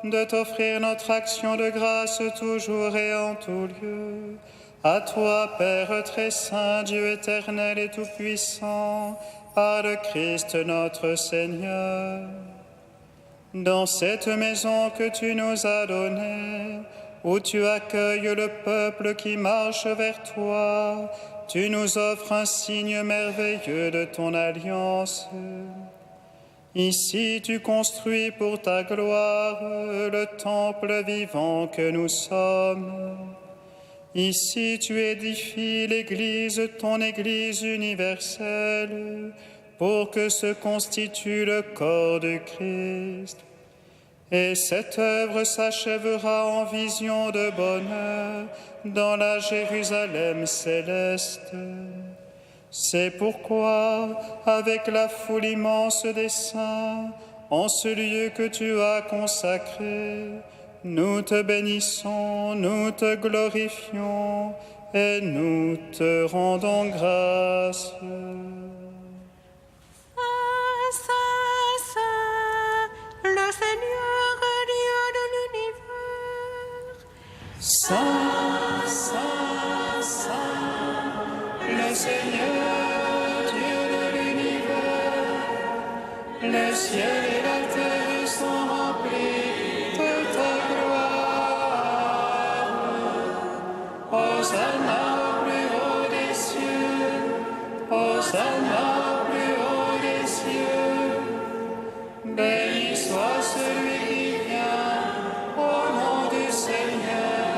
S6: de t'offrir notre action de grâce toujours et en tout lieu. À toi, Père très saint, Dieu éternel et tout-puissant, par le Christ notre Seigneur. Dans cette maison que tu nous as donnée, où tu accueilles le peuple qui marche vers toi, tu nous offres un signe merveilleux de ton alliance. Ici, tu construis pour ta gloire le temple vivant que nous sommes. Ici, tu édifies l'Église, ton Église universelle, pour que se constitue le corps du Christ. Et cette œuvre s'achèvera en vision de bonheur dans la Jérusalem céleste. C'est pourquoi, avec la foule immense des saints, en ce lieu que tu as consacré, nous te bénissons, nous te glorifions et nous te rendons grâce.
S1: Le Seigneur, Dieu de l'univers.
S6: Saint, Saint, Saint, le Seigneur, Dieu de l'univers. Le ciel et la terre sont remplis de ta gloire. Hosanna au plus haut des cieux, Hosanna au plus haut des cieux. Béni soit celui qui vient au nom du Seigneur.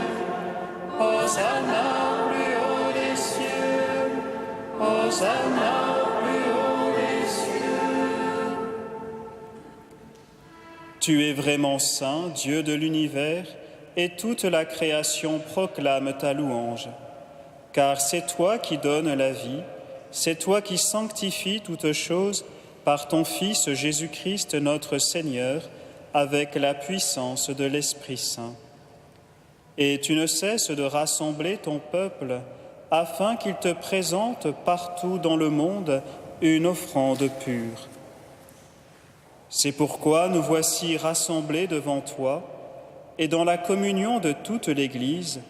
S6: Hosanna au plus haut des cieux. Hosanna au plus haut des cieux. Tu es vraiment saint, Dieu de l'univers, et toute la création proclame ta louange. Car c'est toi qui donnes la vie, c'est toi qui sanctifies toutes choses par ton Fils Jésus-Christ notre Seigneur, avec la puissance de l'Esprit Saint. Et tu ne cesses de rassembler ton peuple, afin qu'il te présente partout dans le monde une offrande pure. C'est pourquoi nous voici rassemblés devant toi, et dans la communion de toute l'Église,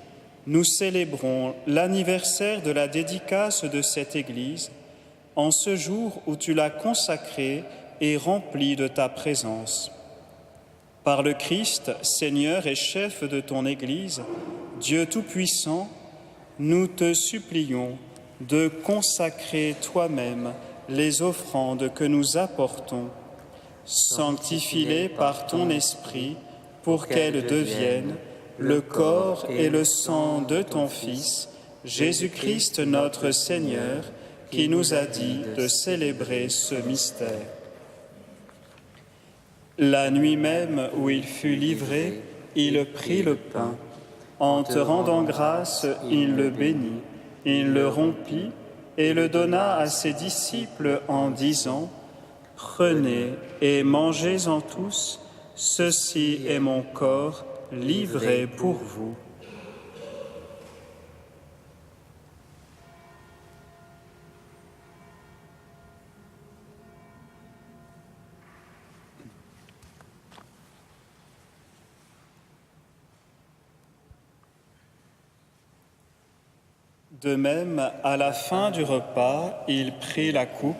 S6: nous célébrons l'anniversaire de la dédicace de cette Église, en ce jour où tu l'as consacrée et remplie de ta présence. Par le Christ, Seigneur et chef de ton Église, Dieu Tout-Puissant, nous te supplions de consacrer toi-même les offrandes que nous apportons. Sanctifie-les par ton Esprit pour qu'elles deviennent le corps et le sang de ton Fils, Jésus-Christ notre Seigneur, qui nous a dit de célébrer ce mystère. La nuit même où il fut livré, il prit le pain. En te rendant grâce, il le bénit, il le rompit et le donna à ses disciples en disant : « Prenez et mangez-en tous, ceci est mon corps livré pour vous. » De même, à la fin du repas, il prit la coupe.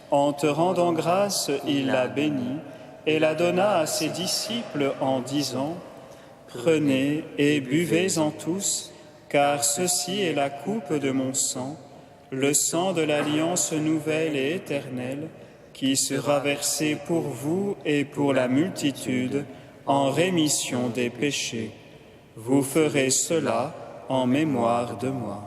S6: En te rendant grâce, il la bénit et la donna à ses disciples en disant : « Prenez et buvez-en tous, car ceci est la coupe de mon sang, le sang de l'alliance nouvelle et éternelle, qui sera versé pour vous et pour la multitude en rémission des péchés. Vous ferez cela en mémoire de moi. »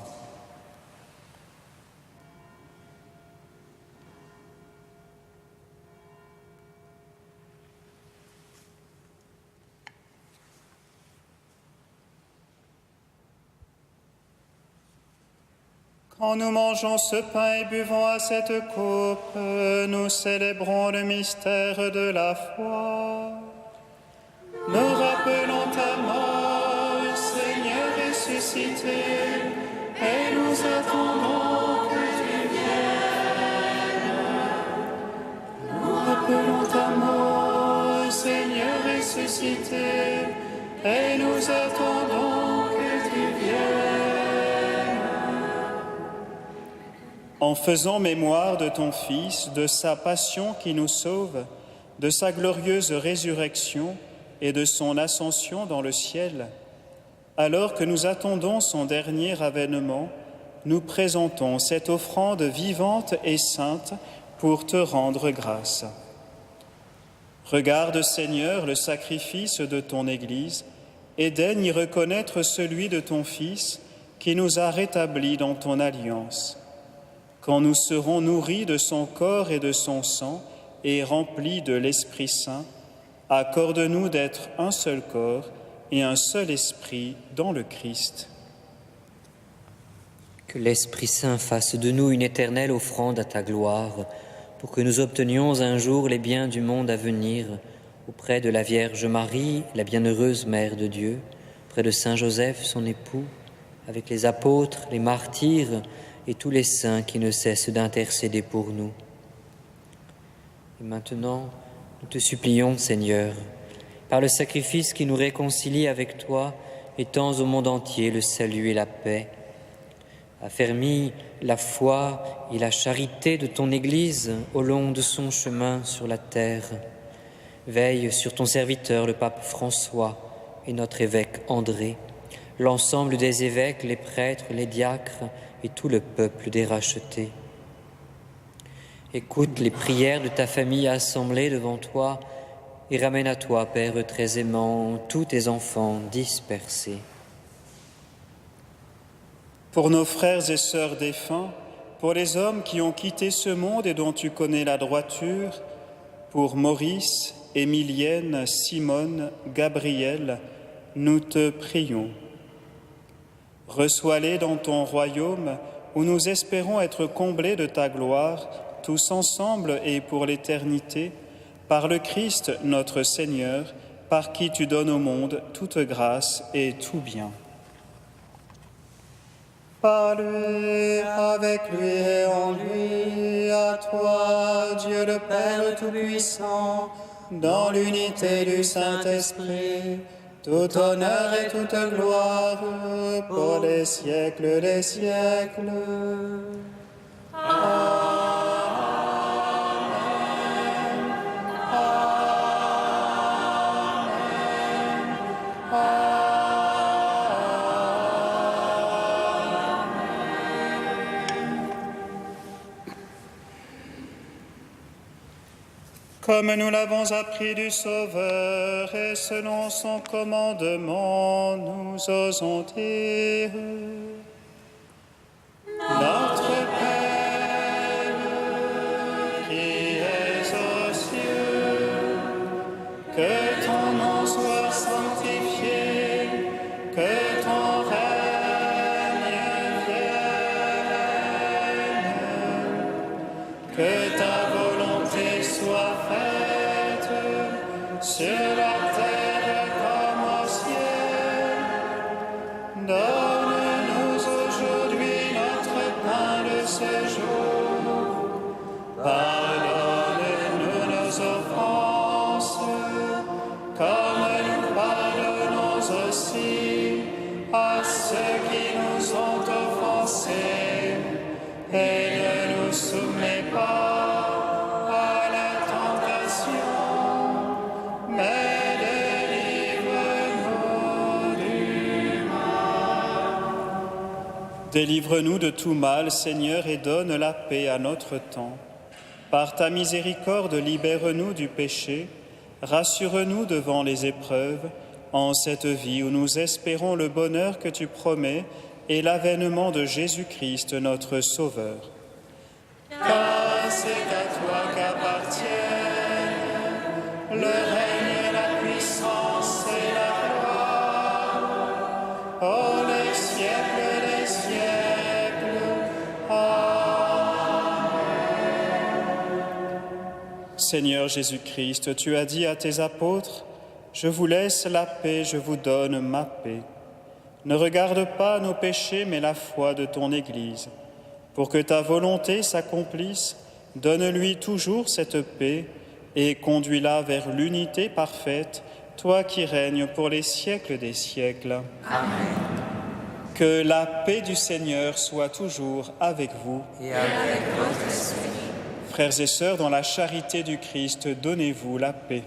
S6: Quand nous mangeons ce pain et buvons à cette coupe, nous célébrons le mystère de la foi. Nous rappelons ta mort, Seigneur ressuscité, et nous attendons que tu viennes. Nous rappelons ta mort, Seigneur ressuscité, et nous attendons que tu viennes. En faisant mémoire de ton Fils, de sa passion qui nous sauve, de sa glorieuse résurrection et de son ascension dans le ciel, alors que nous attendons son dernier avènement, nous présentons cette offrande vivante et sainte pour te rendre grâce. Regarde, Seigneur, le sacrifice de ton Église et daigne y reconnaître celui de ton Fils qui nous a rétablis dans ton alliance. Quand nous serons nourris de son corps et de son sang et remplis de l'Esprit Saint, accorde-nous d'être un seul corps et un seul esprit dans le Christ.
S9: Que l'Esprit Saint fasse de nous une éternelle offrande à ta gloire, pour que nous obtenions un jour les biens du monde à venir, auprès de la Vierge Marie, la bienheureuse Mère de Dieu, auprès de Saint Joseph, son époux, avec les apôtres, les martyrs, et tous les saints qui ne cessent d'intercéder pour nous. Et maintenant, nous te supplions, Seigneur, par le sacrifice qui nous réconcilie avec toi, étends au monde entier le salut et la paix. Affermis la foi et la charité de ton Église au long de son chemin sur la terre. Veille sur ton serviteur, le pape François, et notre évêque André, l'ensemble des évêques, les prêtres, les diacres, et tout le peuple des rachetés. Écoute les prières de ta famille assemblée devant toi et ramène à toi, Père très aimant, tous tes enfants dispersés.
S6: Pour nos frères et sœurs défunts, pour les hommes qui ont quitté ce monde et dont tu connais la droiture, pour Maurice, Émilienne, Simone, Gabriel, nous te prions. Reçois-les dans ton royaume, où nous espérons être comblés de ta gloire, tous ensemble et pour l'éternité, par le Christ notre Seigneur, par qui tu donnes au monde toute grâce et tout bien. Par lui, avec lui et en lui, à toi, Dieu le Père Tout-Puissant, dans l'unité du Saint-Esprit, tout honneur et toute gloire pour les siècles des siècles. Amen. Amen. Comme nous l'avons appris du Sauveur et selon son commandement, nous osons dire: Notre Père, qui es aux cieux, que ton nom soit sanctifié, que ton règne vienne, que ta volonté soit faite sur la terre comme au ciel. Donne-nous aujourd'hui notre pain de ce jour. Pardonne-nous nos offenses, comme nous pardonnons aussi à ceux qui nous ont offensés. Et ne nous soumets pas à la tentation, mais délivre-nous du mal. Délivre-nous de tout mal, Seigneur, et donne la paix à notre temps. Par ta miséricorde, libère-nous du péché, rassure-nous devant les épreuves, en cette vie où nous espérons le bonheur que tu promets et l'avènement de Jésus-Christ, notre Sauveur. Car c'est à toi qu'appartiennent le règne, la puissance et la gloire, ô les siècles des siècles. Amen. Seigneur Jésus-Christ, tu as dit à tes apôtres: Je vous laisse la paix, je vous donne ma paix. Ne regarde pas nos péchés, mais la foi de ton Église. Pour que ta volonté s'accomplisse, donne-lui toujours cette paix et conduis-la vers l'unité parfaite, toi qui règnes pour les siècles des siècles.
S2: Amen.
S6: Que la paix du Seigneur soit toujours avec vous.
S2: Et avec votre esprit.
S6: Frères et sœurs, dans la charité du Christ, donnez-vous la paix.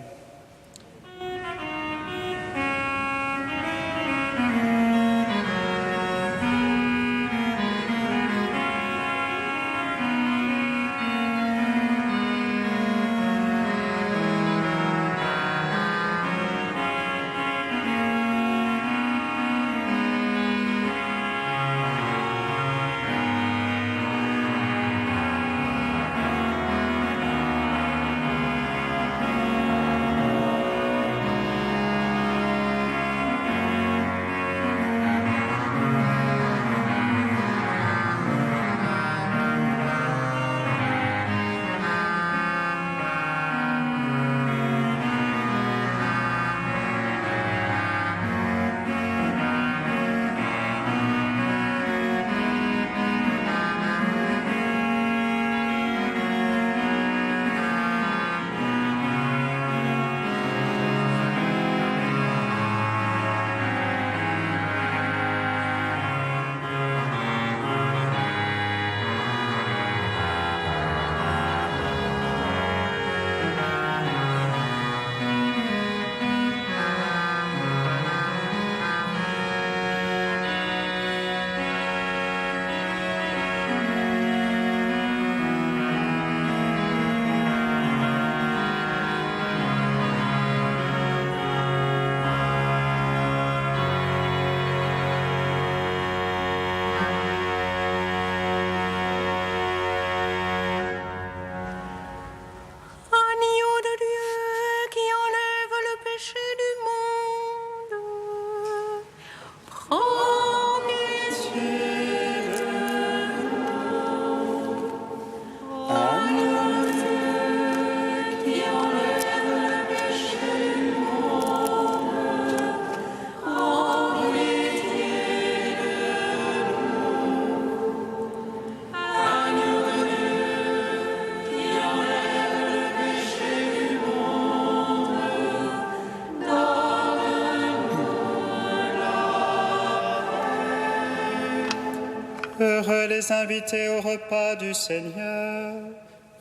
S6: Heureux les invités au repas du Seigneur.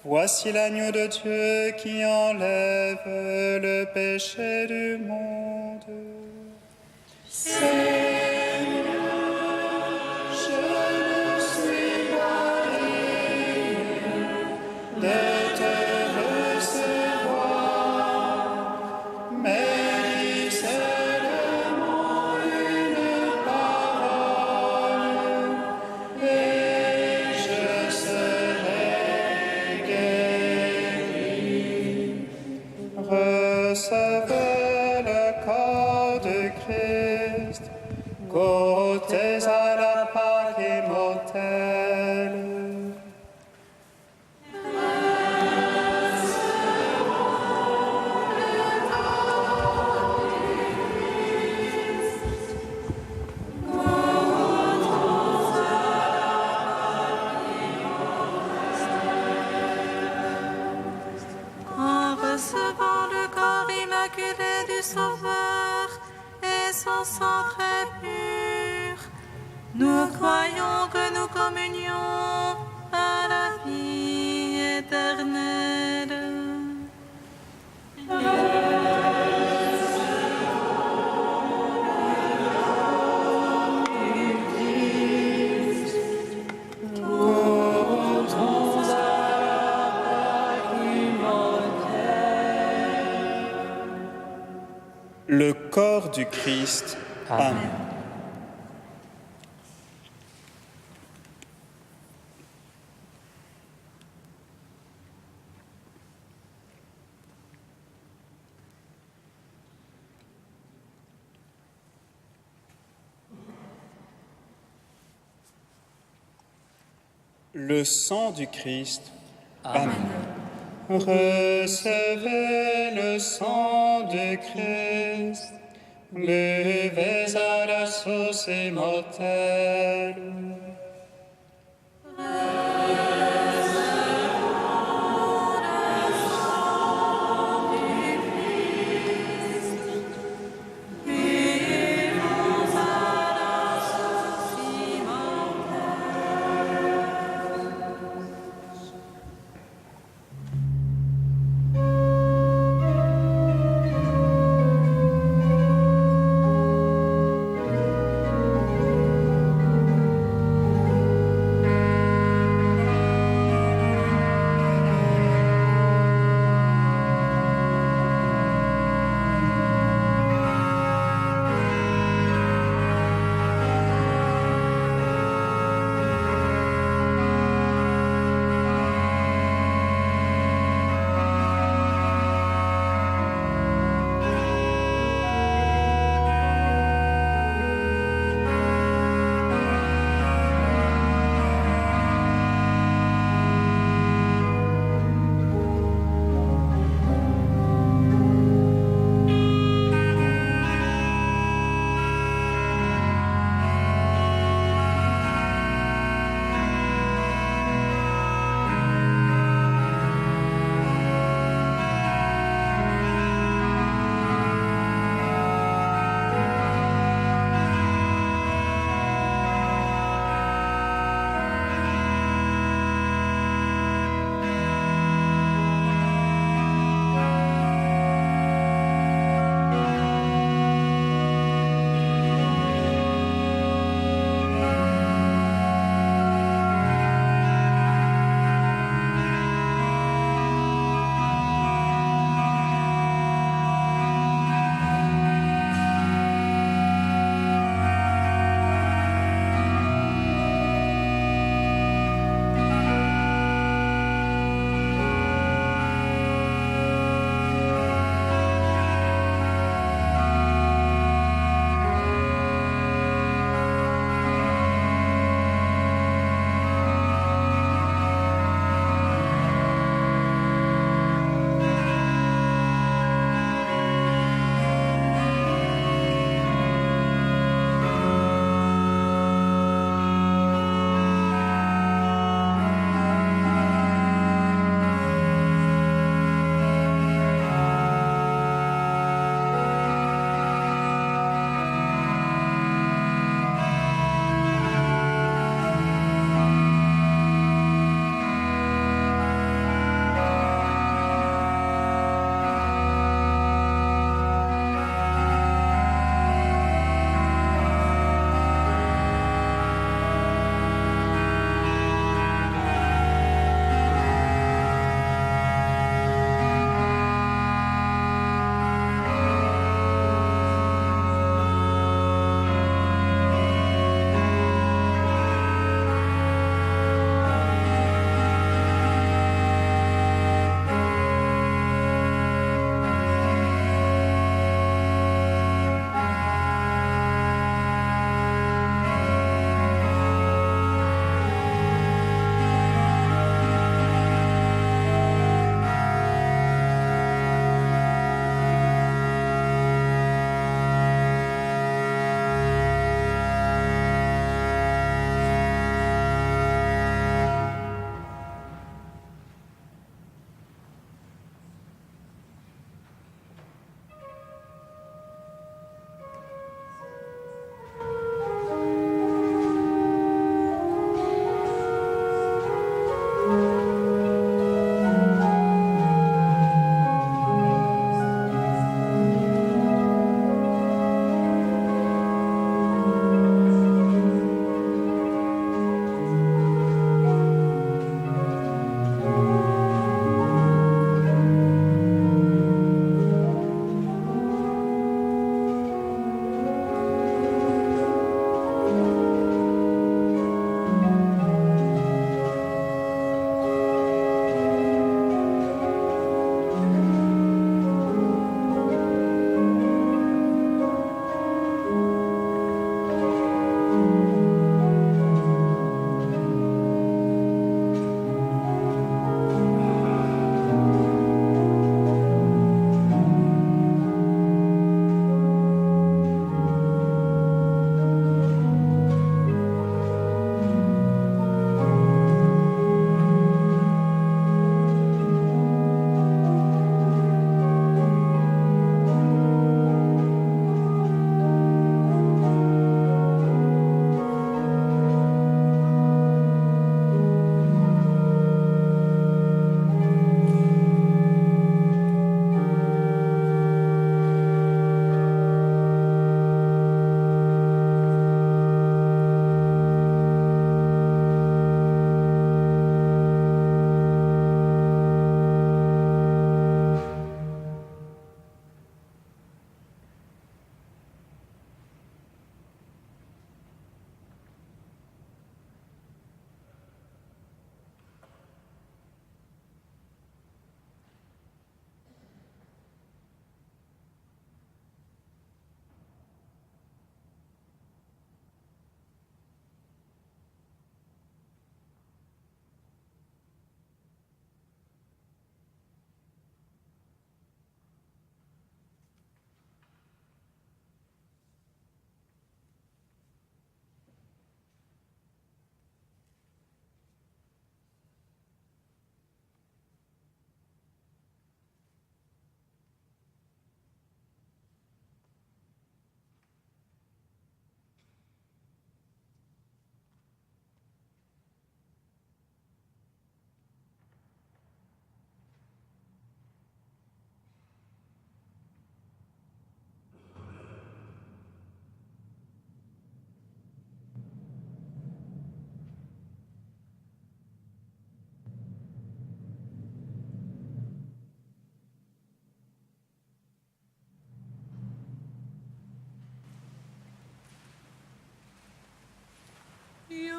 S6: Voici l'agneau de Dieu qui enlève le péché du monde. Seigneur, je ne suis pas digne de te recevoir, du Christ, goûtez à la Pâque immortelle.
S2: En recevant le corps immaculé du Sauveur et son sang très pur, nous croyons que nous communions à la vie éternelle.
S6: Le corps du Christ. Amen. Le sang du Christ. Amen. Recevez le sang du Christ, buvez à la source immortelle.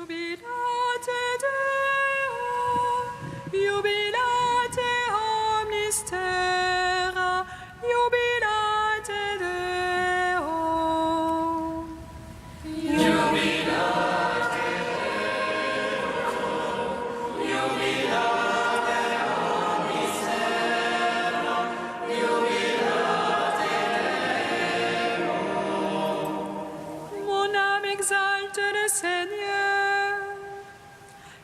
S8: Jubilate Deo, jubilate omnis terra, jubilate Deo.
S2: Jubilate Deo, jubilate omnis terra, jubilate Deo.
S8: Mon âme exalte le Seigneur,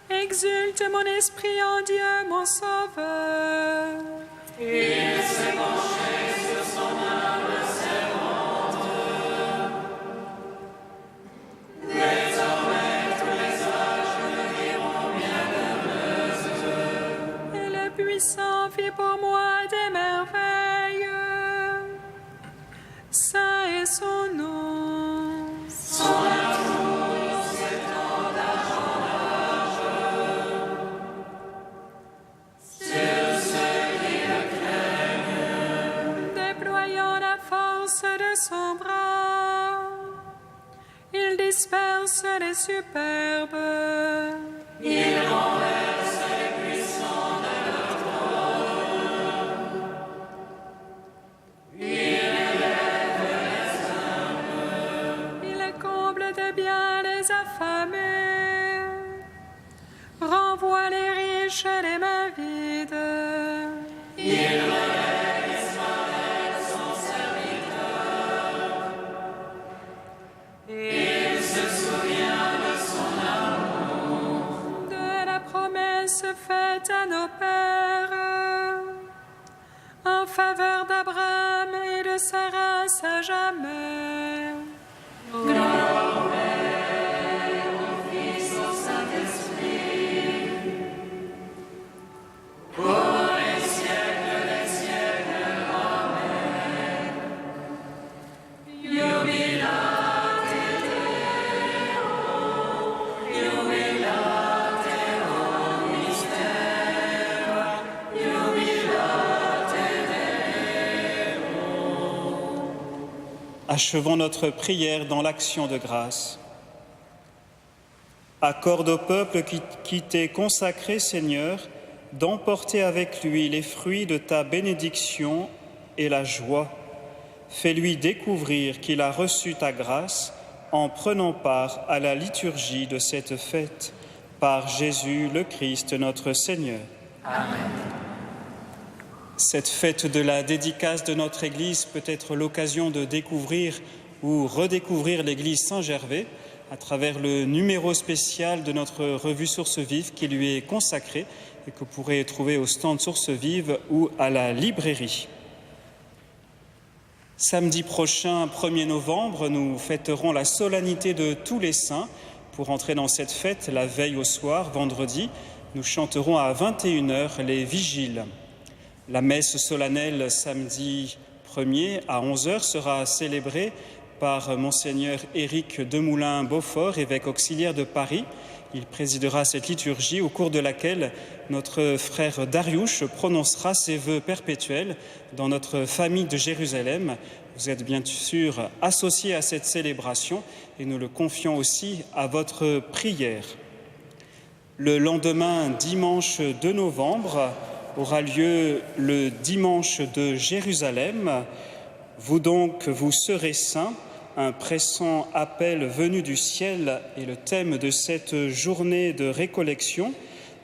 S8: exulte mon esprit en Dieu, mon Sauveur.
S2: Il s'est penché sur son humble servante. Désormais, tous les âges le diront bienheureuse.
S8: Et le puissant fit pour moi des merveilles. Saint est son nom.
S2: Son amour s'étend d'âge en âge. Sur ceux qui le craignent.
S8: Déployant la force de son bras, il disperse les superbes.
S2: Il renverse les puissants de leur trône. Il élève les humbles.
S8: Il comble de bien les affamés, renvoie les riches et les mains vides.
S2: Il relève Israël, son serviteur. Il se souvient de son amour.
S8: De la promesse faite à nos pères, en faveur d'Abraham et de sa race à jamais.
S2: Gloire au Père, au Fils, au Saint-Esprit. Pour les siècles des siècles. Amen. Jubilate Deo, jubilate omnis terra, jubilate Deo.
S6: Achevons notre prière dans l'action de grâce. Accorde au peuple qui t'est consacré, Seigneur, d'emporter avec lui les fruits de ta bénédiction et la joie. Fais-lui découvrir qu'il a reçu ta grâce en prenant part à la liturgie de cette fête. Par Jésus le Christ, notre Seigneur.
S2: Amen.
S6: Cette fête de la dédicace de notre Église peut être l'occasion de découvrir ou redécouvrir l'Église Saint-Gervais à travers le numéro spécial de notre revue Sources Vives qui lui est consacré et que vous pourrez trouver au stand Sources Vives ou à la librairie. Samedi prochain, 1er novembre, nous fêterons la solennité de tous les saints. Pour entrer dans cette fête, la veille au soir, vendredi, nous chanterons à 21h les vigiles. La messe solennelle samedi 1er à 11h sera célébrée par Monseigneur Éric Demoulin-Beaufort, évêque auxiliaire de Paris. Il présidera cette liturgie au cours de laquelle notre frère Dariouche prononcera ses vœux perpétuels dans notre famille de Jérusalem. Vous êtes bien sûr associés à cette célébration et nous le confions aussi à votre prière. Le lendemain, dimanche 2 novembre, aura lieu le dimanche de Jérusalem. Vous donc, vous serez saints, un pressant appel venu du ciel est le thème de cette journée de récollection,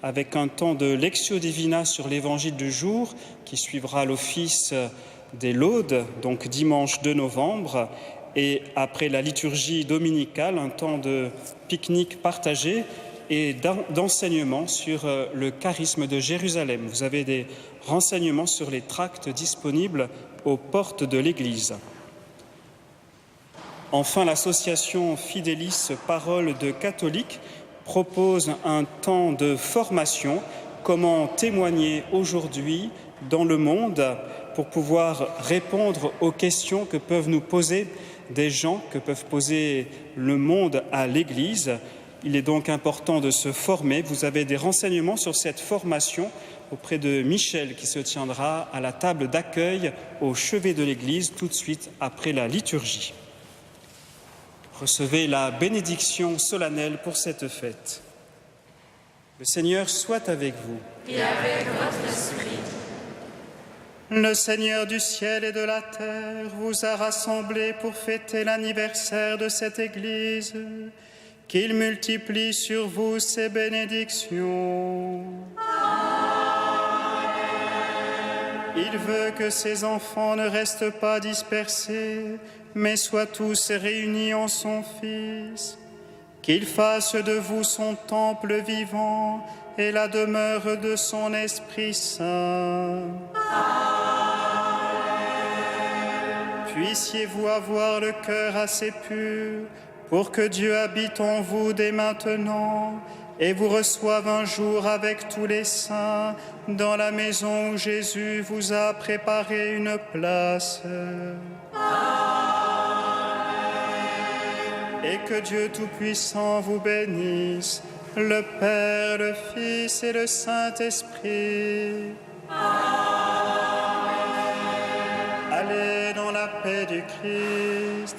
S6: avec un temps de lectio divina sur l'évangile du jour qui suivra l'office des laudes, donc dimanche 2 novembre, et après la liturgie dominicale, un temps de pique-nique partagé et d'enseignement sur le charisme de Jérusalem. Vous avez des renseignements sur les tracts disponibles aux portes de l'Église. Enfin, l'association Fidelis Parole de catholiques propose un temps de formation, comment témoigner aujourd'hui dans le monde pour pouvoir répondre aux questions que peuvent nous poser des gens, que peuvent poser le monde à l'Église. Il est donc important de se former. Vous avez des renseignements sur cette formation auprès de Michel qui se tiendra à la table d'accueil au chevet de l'Église tout de suite après la liturgie. Recevez la bénédiction solennelle pour cette fête. Le Seigneur soit avec vous.
S2: Et avec votre esprit.
S6: Le Seigneur du ciel et de la terre vous a rassemblés pour fêter l'anniversaire de cette Église. Qu'il multiplie sur vous ses bénédictions. Il veut que ses enfants ne restent pas dispersés, mais soient tous réunis en son Fils. Qu'il fasse de vous son temple vivant et la demeure de son Esprit Saint. Puissiez-vous avoir le cœur assez pur pour que Dieu habite en vous dès maintenant et vous reçoive un jour avec tous les saints dans la maison où Jésus vous a préparé une place. Et que Dieu Tout-Puissant vous bénisse, le Père, le Fils et le Saint-Esprit. Allez dans la paix du Christ.